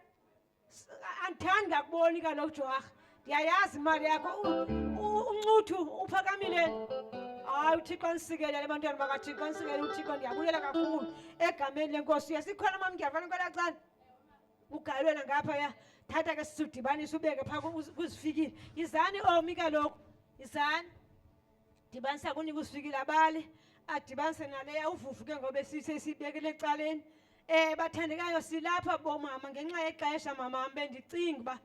andithandi ngakuboni kaloku Jwarha. Ndiyayazi imali yakho uncuthu uphakamile. Hayi uThixo anisikelele abantwana bakaThixo anisikelele uThixo ndiyabuyela kakhulu egameni lenkosi uYesu. Ikhona mama ndiyavana kwelaa cala ugalelwe ngapha ya thatha ke sizudibanisa ubeke phaa kuzifikile. Yizani omi kaloku yizani dibanisa kunika usifikile abale adibanise naleya uvuvu ke ngoba sisibekele ecaleni. Bathandekayo silapha bomama ngenxa yexesha mama bendicinga uba